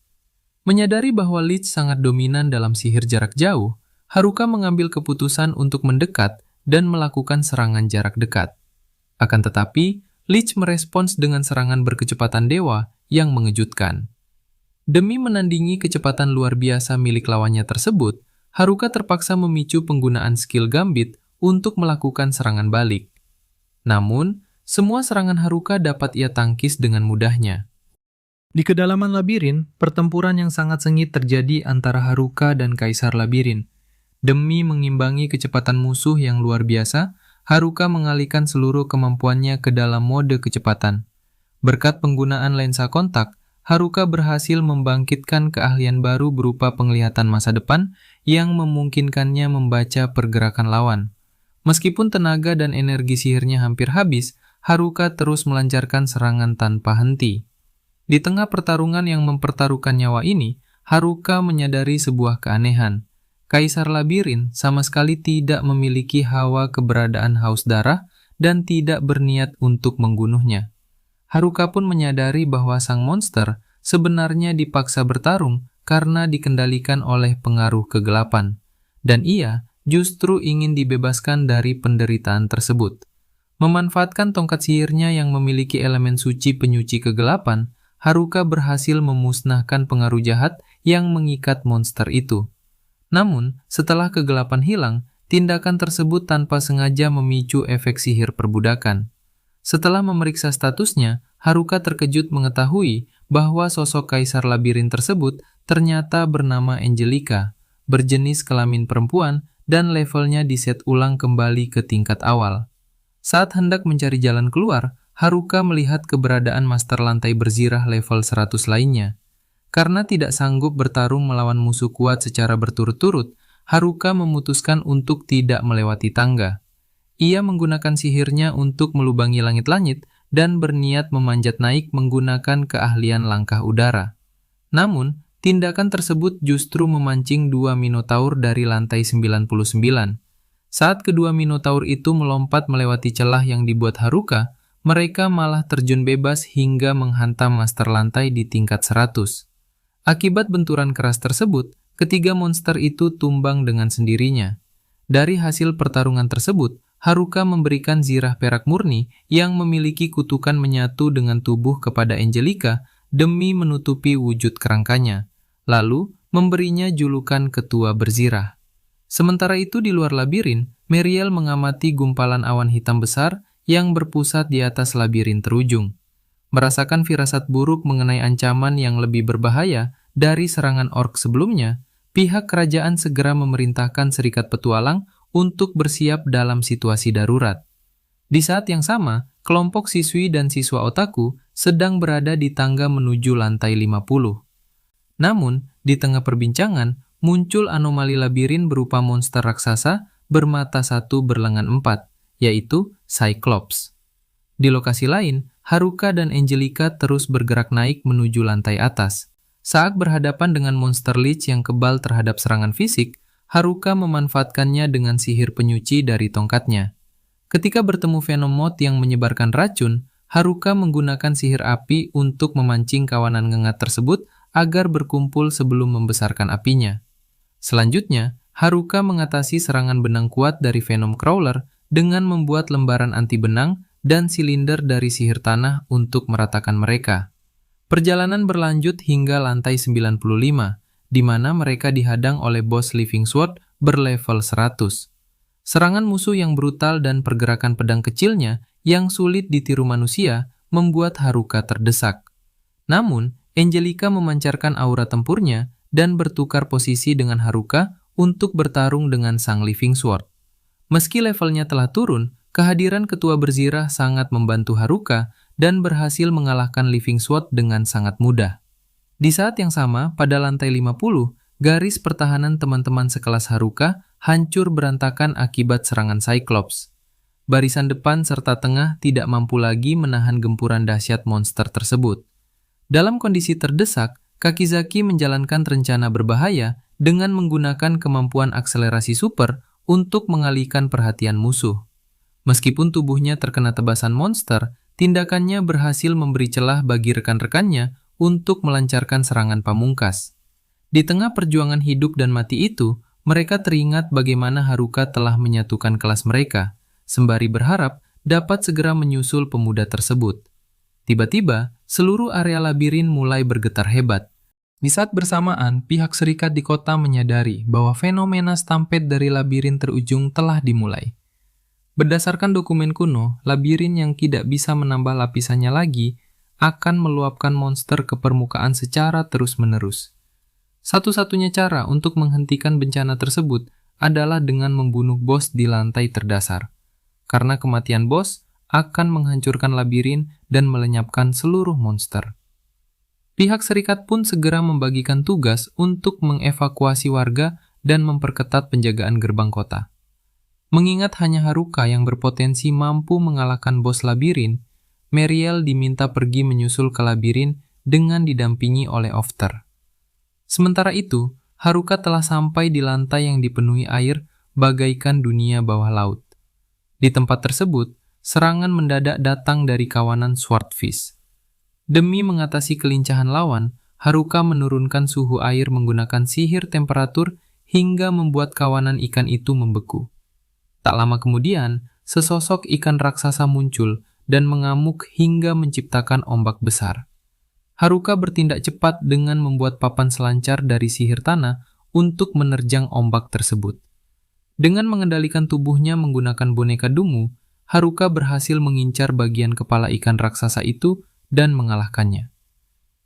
Menyadari bahwa lich sangat dominan dalam sihir jarak jauh, Haruka mengambil keputusan untuk mendekat dan melakukan serangan jarak dekat. Akan tetapi, lich merespons dengan serangan berkecepatan dewa yang mengejutkan. Demi menandingi kecepatan luar biasa milik lawannya tersebut, Haruka terpaksa memicu penggunaan skill gambit untuk melakukan serangan balik. Namun, semua serangan Haruka dapat ia tangkis dengan mudahnya. Di kedalaman labirin, pertempuran yang sangat sengit terjadi antara Haruka dan Kaisar Labirin. Demi mengimbangi kecepatan musuh yang luar biasa, Haruka mengalihkan seluruh kemampuannya ke dalam mode kecepatan. Berkat penggunaan lensa kontak, Haruka berhasil membangkitkan keahlian baru berupa penglihatan masa depan yang memungkinkannya membaca pergerakan lawan. Meskipun tenaga dan energi sihirnya hampir habis, Haruka terus melancarkan serangan tanpa henti. Di tengah pertarungan yang mempertaruhkan nyawa ini, Haruka menyadari sebuah keanehan. Kaisar Labirin sama sekali tidak memiliki hawa keberadaan haus darah dan tidak berniat untuk membunuhnya. Haruka pun menyadari bahwa sang monster sebenarnya dipaksa bertarung karena dikendalikan oleh pengaruh kegelapan, dan ia justru ingin dibebaskan dari penderitaan tersebut. Memanfaatkan tongkat sihirnya yang memiliki elemen suci penyuci kegelapan, Haruka berhasil memusnahkan pengaruh jahat yang mengikat monster itu. Namun, setelah kegelapan hilang, tindakan tersebut tanpa sengaja memicu efek sihir perbudakan. Setelah memeriksa statusnya, Haruka terkejut mengetahui bahwa sosok Kaisar Labirin tersebut ternyata bernama Angelica, berjenis kelamin perempuan, dan levelnya diset ulang kembali ke tingkat awal. Saat hendak mencari jalan keluar, Haruka melihat keberadaan master lantai berzirah level 100 lainnya. Karena tidak sanggup bertarung melawan musuh kuat secara berturut-turut, Haruka memutuskan untuk tidak melewati tangga. Ia menggunakan sihirnya untuk melubangi langit-langit dan berniat memanjat naik menggunakan keahlian langkah udara. Namun, tindakan tersebut justru memancing dua minotaur dari lantai 99. Saat kedua minotaur itu melompat melewati celah yang dibuat Haruka, mereka malah terjun bebas hingga menghantam master lantai di tingkat 100. Akibat benturan keras tersebut, ketiga monster itu tumbang dengan sendirinya. Dari hasil pertarungan tersebut, Haruka memberikan zirah perak murni yang memiliki kutukan menyatu dengan tubuh kepada Angelica demi menutupi wujud kerangkanya, lalu memberinya julukan ketua berzirah. Sementara itu di luar labirin, Meriel mengamati gumpalan awan hitam besar yang berpusat di atas labirin terujung. Merasakan firasat buruk mengenai ancaman yang lebih berbahaya dari serangan orc sebelumnya, pihak kerajaan segera memerintahkan Serikat Petualang untuk bersiap dalam situasi darurat. Di saat yang sama, kelompok siswi dan siswa otaku sedang berada di tangga menuju lantai 50. Namun, di tengah perbincangan, muncul anomali labirin berupa monster raksasa bermata satu berlengan 4, yaitu Cyclops. Di lokasi lain, Haruka dan Angelica terus bergerak naik menuju lantai atas. Saat berhadapan dengan monster lich yang kebal terhadap serangan fisik, Haruka memanfaatkannya dengan sihir penyuci dari tongkatnya. Ketika bertemu Venomoth yang menyebarkan racun, Haruka menggunakan sihir api untuk memancing kawanan ngengat tersebut agar berkumpul sebelum membesarkan apinya. Selanjutnya, Haruka mengatasi serangan benang kuat dari Venom Crawler dengan membuat lembaran anti benang dan silinder dari sihir tanah untuk meratakan mereka. Perjalanan berlanjut hingga lantai 95, di mana mereka dihadang oleh bos Living Sword berlevel 100. Serangan musuh yang brutal dan pergerakan pedang kecilnya yang sulit ditiru manusia membuat Haruka terdesak. Namun, Angelica memancarkan aura tempurnya dan bertukar posisi dengan Haruka untuk bertarung dengan sang Living Sword. Meski levelnya telah turun, kehadiran ketua berzirah sangat membantu Haruka dan berhasil mengalahkan Living Sword dengan sangat mudah. Di saat yang sama, pada lantai 50, garis pertahanan teman-teman sekelas Haruka hancur berantakan akibat serangan Cyclops. Barisan depan serta tengah tidak mampu lagi menahan gempuran dahsyat monster tersebut. Dalam kondisi terdesak, Kakizaki menjalankan rencana berbahaya dengan menggunakan kemampuan akselerasi super untuk mengalihkan perhatian musuh. Meskipun tubuhnya terkena tebasan monster, tindakannya berhasil memberi celah bagi rekan-rekannya untuk melancarkan serangan pamungkas. Di tengah perjuangan hidup dan mati itu, mereka teringat bagaimana Haruka telah menyatukan kelas mereka, sembari berharap dapat segera menyusul pemuda tersebut. Tiba-tiba, seluruh area labirin mulai bergetar hebat. Di saat bersamaan, pihak serikat di kota menyadari bahwa fenomena stampede dari labirin terujung telah dimulai. Berdasarkan dokumen kuno, labirin yang tidak bisa menambah lapisannya lagi akan meluapkan monster ke permukaan secara terus-menerus. Satu-satunya cara untuk menghentikan bencana tersebut adalah dengan membunuh bos di lantai terdasar. Karena kematian bos akan menghancurkan labirin dan melenyapkan seluruh monster. Pihak serikat pun segera membagikan tugas untuk mengevakuasi warga dan memperketat penjagaan gerbang kota. Mengingat hanya Haruka yang berpotensi mampu mengalahkan bos labirin, Meriel diminta pergi menyusul ke labirin dengan didampingi oleh Ofter. Sementara itu, Haruka telah sampai di lantai yang dipenuhi air bagaikan dunia bawah laut. Di tempat tersebut, serangan mendadak datang dari kawanan Swordfish. Demi mengatasi kelincahan lawan, Haruka menurunkan suhu air menggunakan sihir temperatur hingga membuat kawanan ikan itu membeku. Tak lama kemudian, sesosok ikan raksasa muncul dan mengamuk hingga menciptakan ombak besar. Haruka bertindak cepat dengan membuat papan selancar dari sihir tanah untuk menerjang ombak tersebut. Dengan mengendalikan tubuhnya menggunakan boneka dungu, Haruka berhasil mengincar bagian kepala ikan raksasa itu dan mengalahkannya.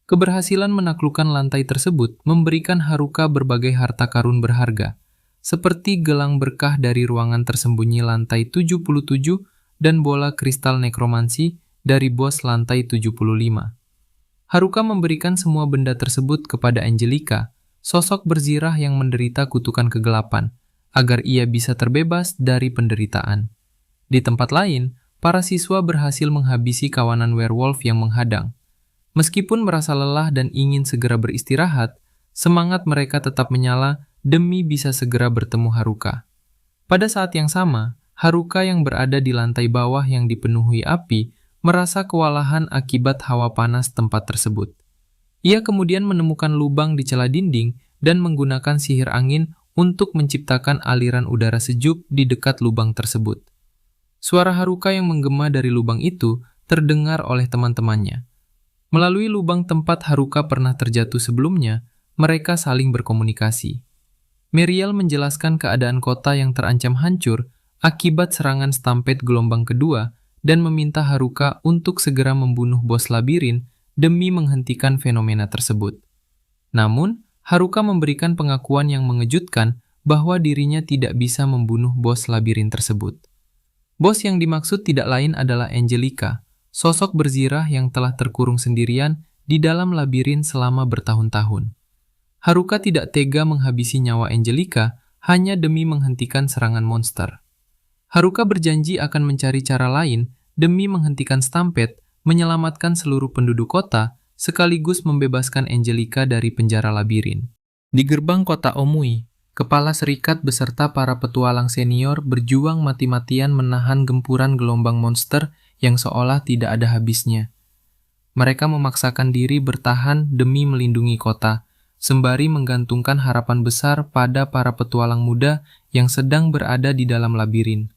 Keberhasilan menaklukkan lantai tersebut memberikan Haruka berbagai harta karun berharga, seperti gelang berkah dari ruangan tersembunyi lantai 77 dan bola kristal nekromansi dari bos lantai 75. Haruka memberikan semua benda tersebut kepada Angelica, sosok berzirah yang menderita kutukan kegelapan, agar ia bisa terbebas dari penderitaan. Di tempat lain, para siswa berhasil menghabisi kawanan werewolf yang menghadang. Meskipun merasa lelah dan ingin segera beristirahat, semangat mereka tetap menyala demi bisa segera bertemu Haruka. Pada saat yang sama, Haruka yang berada di lantai bawah yang dipenuhi api merasa kewalahan akibat hawa panas tempat tersebut. Ia kemudian menemukan lubang di celah dinding dan menggunakan sihir angin untuk menciptakan aliran udara sejuk di dekat lubang tersebut. Suara Haruka yang menggema dari lubang itu terdengar oleh teman-temannya. Melalui lubang tempat Haruka pernah terjatuh sebelumnya, mereka saling berkomunikasi. Meriel menjelaskan keadaan kota yang terancam hancur akibat serangan stampede gelombang kedua dan meminta Haruka untuk segera membunuh bos labirin demi menghentikan fenomena tersebut. Namun, Haruka memberikan pengakuan yang mengejutkan bahwa dirinya tidak bisa membunuh bos labirin tersebut. Bos yang dimaksud tidak lain adalah Angelica, sosok berzirah yang telah terkurung sendirian di dalam labirin selama bertahun-tahun. Haruka tidak tega menghabisi nyawa Angelica hanya demi menghentikan serangan monster. Haruka berjanji akan mencari cara lain demi menghentikan stampede, menyelamatkan seluruh penduduk kota, sekaligus membebaskan Angelica dari penjara labirin. Di gerbang kota Omui, kepala serikat beserta para petualang senior berjuang mati-matian menahan gempuran gelombang monster yang seolah tidak ada habisnya. Mereka memaksakan diri bertahan demi melindungi kota, sembari menggantungkan harapan besar pada para petualang muda yang sedang berada di dalam labirin.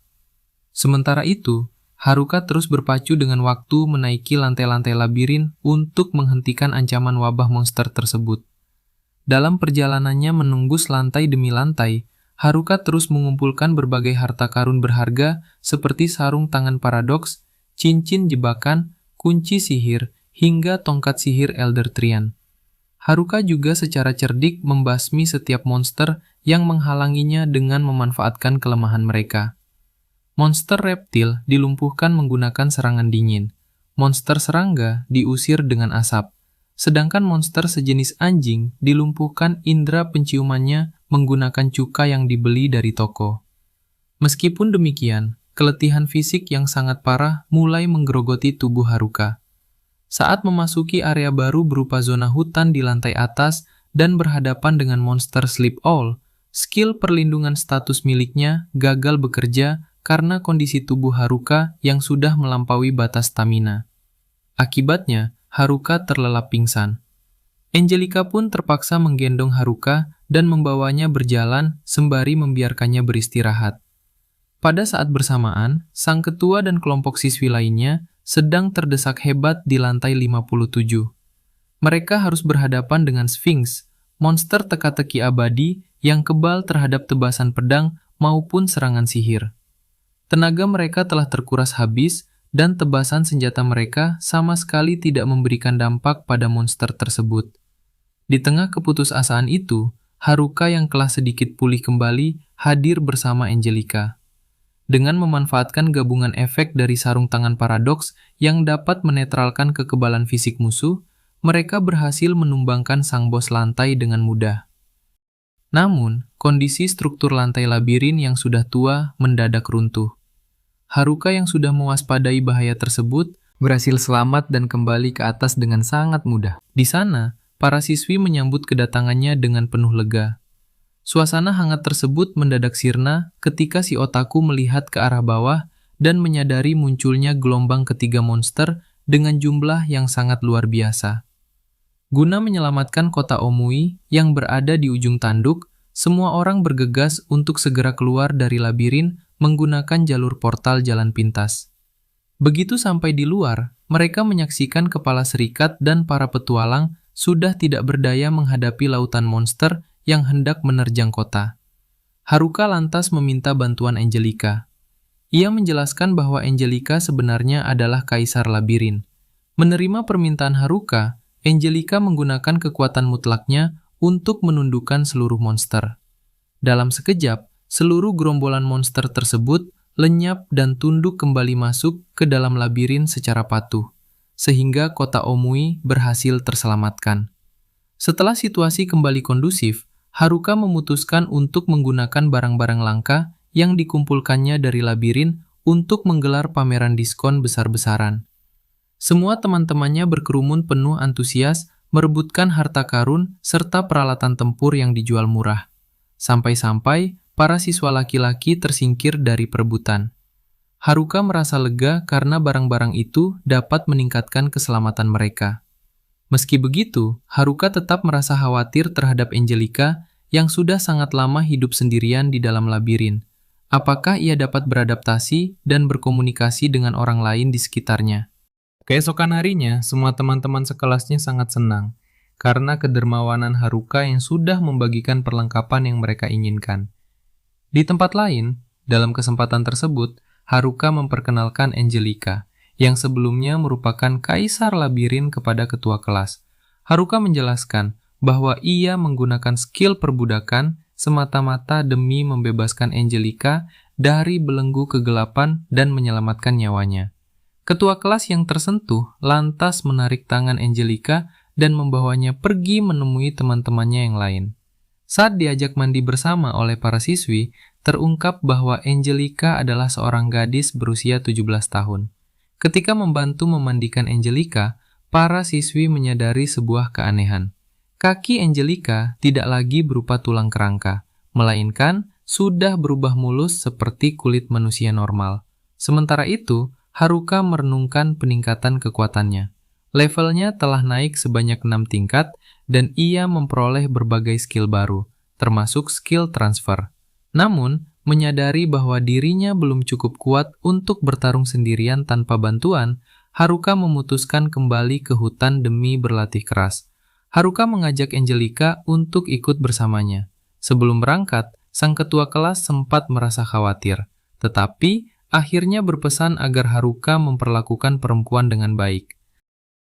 Sementara itu, Haruka terus berpacu dengan waktu menaiki lantai-lantai labirin untuk menghentikan ancaman wabah monster tersebut. Dalam perjalanannya menembus lantai demi lantai, Haruka terus mengumpulkan berbagai harta karun berharga seperti sarung tangan paradoks, cincin jebakan, kunci sihir, hingga tongkat sihir Elder Trian. Haruka juga secara cerdik membasmi setiap monster yang menghalanginya dengan memanfaatkan kelemahan mereka. Monster reptil dilumpuhkan menggunakan serangan dingin. Monster serangga diusir dengan asap. Sedangkan monster sejenis anjing dilumpuhkan indera penciumannya menggunakan cuka yang dibeli dari toko. Meskipun demikian, keletihan fisik yang sangat parah mulai menggerogoti tubuh Haruka. Saat memasuki area baru berupa zona hutan di lantai atas dan berhadapan dengan monster Sleep Owl, skill perlindungan status miliknya gagal bekerja karena kondisi tubuh Haruka yang sudah melampaui batas stamina. Akibatnya, Haruka terlelap pingsan. Angelica pun terpaksa menggendong Haruka dan membawanya berjalan sembari membiarkannya beristirahat. Pada saat bersamaan, sang ketua dan kelompok siswi lainnya sedang terdesak hebat di lantai 57. Mereka harus berhadapan dengan Sphinx, monster teka-teki abadi yang kebal terhadap tebasan pedang maupun serangan sihir. Tenaga mereka telah terkuras habis dan tebasan senjata mereka sama sekali tidak memberikan dampak pada monster tersebut. Di tengah keputusasaan itu, Haruka yang telah sedikit pulih kembali hadir bersama Angelica. Dengan memanfaatkan gabungan efek dari sarung tangan paradoks yang dapat menetralkan kekebalan fisik musuh, mereka berhasil menumbangkan sang bos lantai dengan mudah. Namun, kondisi struktur lantai labirin yang sudah tua mendadak runtuh. Haruka yang sudah mewaspadai bahaya tersebut berhasil selamat dan kembali ke atas dengan sangat mudah. Di sana, para siswi menyambut kedatangannya dengan penuh lega. Suasana hangat tersebut mendadak sirna ketika si otaku melihat ke arah bawah dan menyadari munculnya gelombang ketiga monster dengan jumlah yang sangat luar biasa. Guna menyelamatkan kota Omui yang berada di ujung tanduk, semua orang bergegas untuk segera keluar dari labirin menggunakan jalur portal jalan pintas. Begitu sampai di luar, mereka menyaksikan kepala serikat dan para petualang sudah tidak berdaya menghadapi lautan monster yang hendak menerjang kota. Haruka lantas meminta bantuan Angelica. Ia menjelaskan bahwa Angelica sebenarnya adalah kaisar labirin. Menerima permintaan Haruka, Angelica menggunakan kekuatan mutlaknya untuk menundukkan seluruh monster. Dalam sekejap, seluruh gerombolan monster tersebut lenyap dan tunduk kembali masuk ke dalam labirin secara patuh, sehingga kota Omui berhasil terselamatkan. Setelah situasi kembali kondusif, Haruka memutuskan untuk menggunakan barang-barang langka yang dikumpulkannya dari labirin untuk menggelar pameran diskon besar-besaran. Semua teman-temannya berkerumun penuh antusias merebutkan harta karun serta peralatan tempur yang dijual murah. Sampai-sampai para siswa laki-laki tersingkir dari perebutan. Haruka merasa lega karena barang-barang itu dapat meningkatkan keselamatan mereka. Meski begitu, Haruka tetap merasa khawatir terhadap Angelica yang sudah sangat lama hidup sendirian di dalam labirin. Apakah ia dapat beradaptasi dan berkomunikasi dengan orang lain di sekitarnya? Keesokan harinya, semua teman-teman sekelasnya sangat senang. karena kedermawanan Haruka yang sudah membagikan perlengkapan yang mereka inginkan. Di tempat lain, dalam kesempatan tersebut, Haruka memperkenalkan Angelica, yang sebelumnya merupakan kaisar labirin kepada ketua kelas. Haruka menjelaskan bahwa ia menggunakan skill perbudakan semata-mata demi membebaskan Angelica dari belenggu kegelapan dan menyelamatkan nyawanya. Ketua kelas yang tersentuh lantas menarik tangan Angelica dan membawanya pergi menemui teman-temannya yang lain. Saat diajak mandi bersama oleh para siswi, terungkap bahwa Angelica adalah seorang gadis berusia 17 tahun. Ketika membantu memandikan Angelica, para siswi menyadari sebuah keanehan. Kaki Angelica tidak lagi berupa tulang kerangka, melainkan sudah berubah mulus seperti kulit manusia normal. Sementara itu, Haruka merenungkan peningkatan kekuatannya. Levelnya telah naik sebanyak 6 tingkat dan ia memperoleh berbagai skill baru, termasuk skill transfer. Namun, menyadari bahwa dirinya belum cukup kuat untuk bertarung sendirian tanpa bantuan, Haruka memutuskan kembali ke hutan demi berlatih keras. Haruka mengajak Angelica untuk ikut bersamanya. Sebelum berangkat, sang ketua kelas sempat merasa khawatir, tetapi akhirnya berpesan agar Haruka memperlakukan perempuan dengan baik.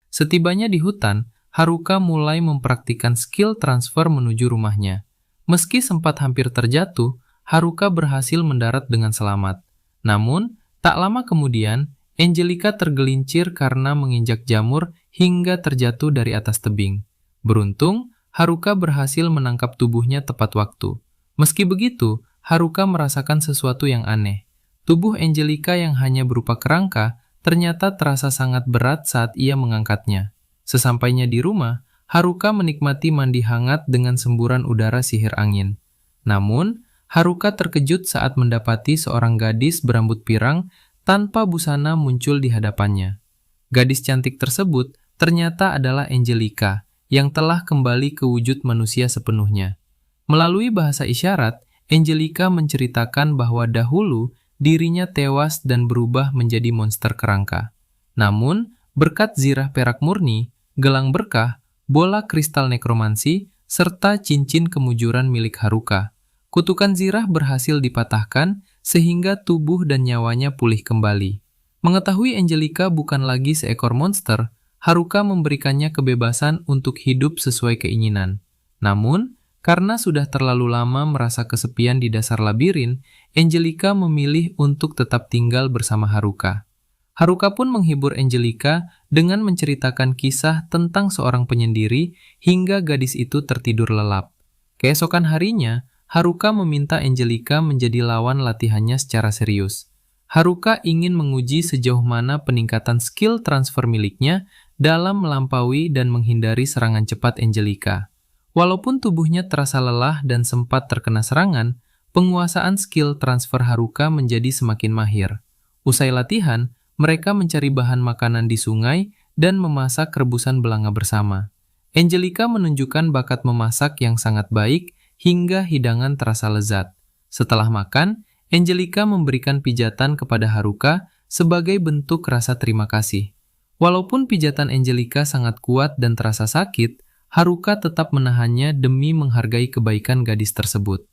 Setibanya di hutan, Haruka mulai mempraktikkan skill transfer menuju rumahnya. Meski sempat hampir terjatuh, Haruka berhasil mendarat dengan selamat. Namun, tak lama kemudian, Angelica tergelincir karena menginjak jamur hingga terjatuh dari atas tebing. Beruntung, Haruka berhasil menangkap tubuhnya tepat waktu. Meski begitu, Haruka merasakan sesuatu yang aneh. Tubuh Angelica yang hanya berupa kerangka ternyata terasa sangat berat saat ia mengangkatnya. Sesampainya di rumah, Haruka menikmati mandi hangat dengan semburan udara sihir angin. Namun, Haruka terkejut saat mendapati seorang gadis berambut pirang tanpa busana muncul di hadapannya. Gadis cantik tersebut ternyata adalah Angelica, yang telah kembali ke wujud manusia sepenuhnya. Melalui bahasa isyarat, Angelica menceritakan bahwa dahulu dirinya tewas dan berubah menjadi monster kerangka. Namun, berkat zirah perak murni, gelang berkah, bola kristal nekromansi, serta cincin kemujuran milik Haruka, kutukan zirah berhasil dipatahkan sehingga tubuh dan nyawanya pulih kembali. Mengetahui Angelica bukan lagi seekor monster, Haruka memberikannya kebebasan untuk hidup sesuai keinginan. Namun, karena sudah terlalu lama merasa kesepian di dasar labirin, Angelica memilih untuk tetap tinggal bersama Haruka. Haruka pun menghibur Angelica dengan menceritakan kisah tentang seorang penyendiri hingga gadis itu tertidur lelap. Keesokan harinya, Haruka meminta Angelica menjadi lawan latihannya secara serius. Haruka ingin menguji sejauh mana peningkatan skill transfer miliknya dalam melampaui dan menghindari serangan cepat Angelica. Walaupun tubuhnya terasa lelah dan sempat terkena serangan, penguasaan skill transfer Haruka menjadi semakin mahir. Usai latihan, mereka mencari bahan makanan di sungai dan memasak rebusan belanga bersama. Angelica menunjukkan bakat memasak yang sangat baik hingga hidangan terasa lezat. Setelah makan, Angelica memberikan pijatan kepada Haruka sebagai bentuk rasa terima kasih. Walaupun pijatan Angelica sangat kuat dan terasa sakit, Haruka tetap menahannya demi menghargai kebaikan gadis tersebut.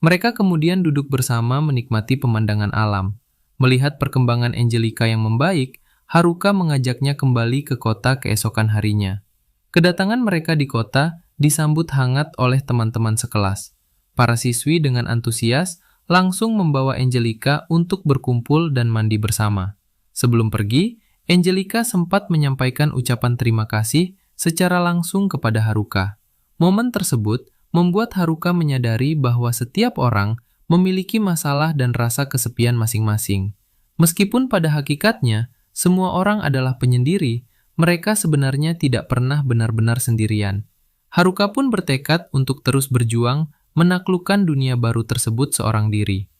Mereka kemudian duduk bersama menikmati pemandangan alam. Melihat perkembangan Angelica yang membaik, Haruka mengajaknya kembali ke kota keesokan harinya. Kedatangan mereka di kota disambut hangat oleh teman-teman sekelas. Para siswi dengan antusias langsung membawa Angelica untuk berkumpul dan mandi bersama. Sebelum pergi, Angelica sempat menyampaikan ucapan terima kasih secara langsung kepada Haruka. Momen tersebut membuat Haruka menyadari bahwa setiap orang memiliki masalah dan rasa kesepian masing-masing. Meskipun pada hakikatnya, semua orang adalah penyendiri, mereka sebenarnya tidak pernah benar-benar sendirian. Haruka pun bertekad untuk terus berjuang menaklukkan dunia baru tersebut seorang diri.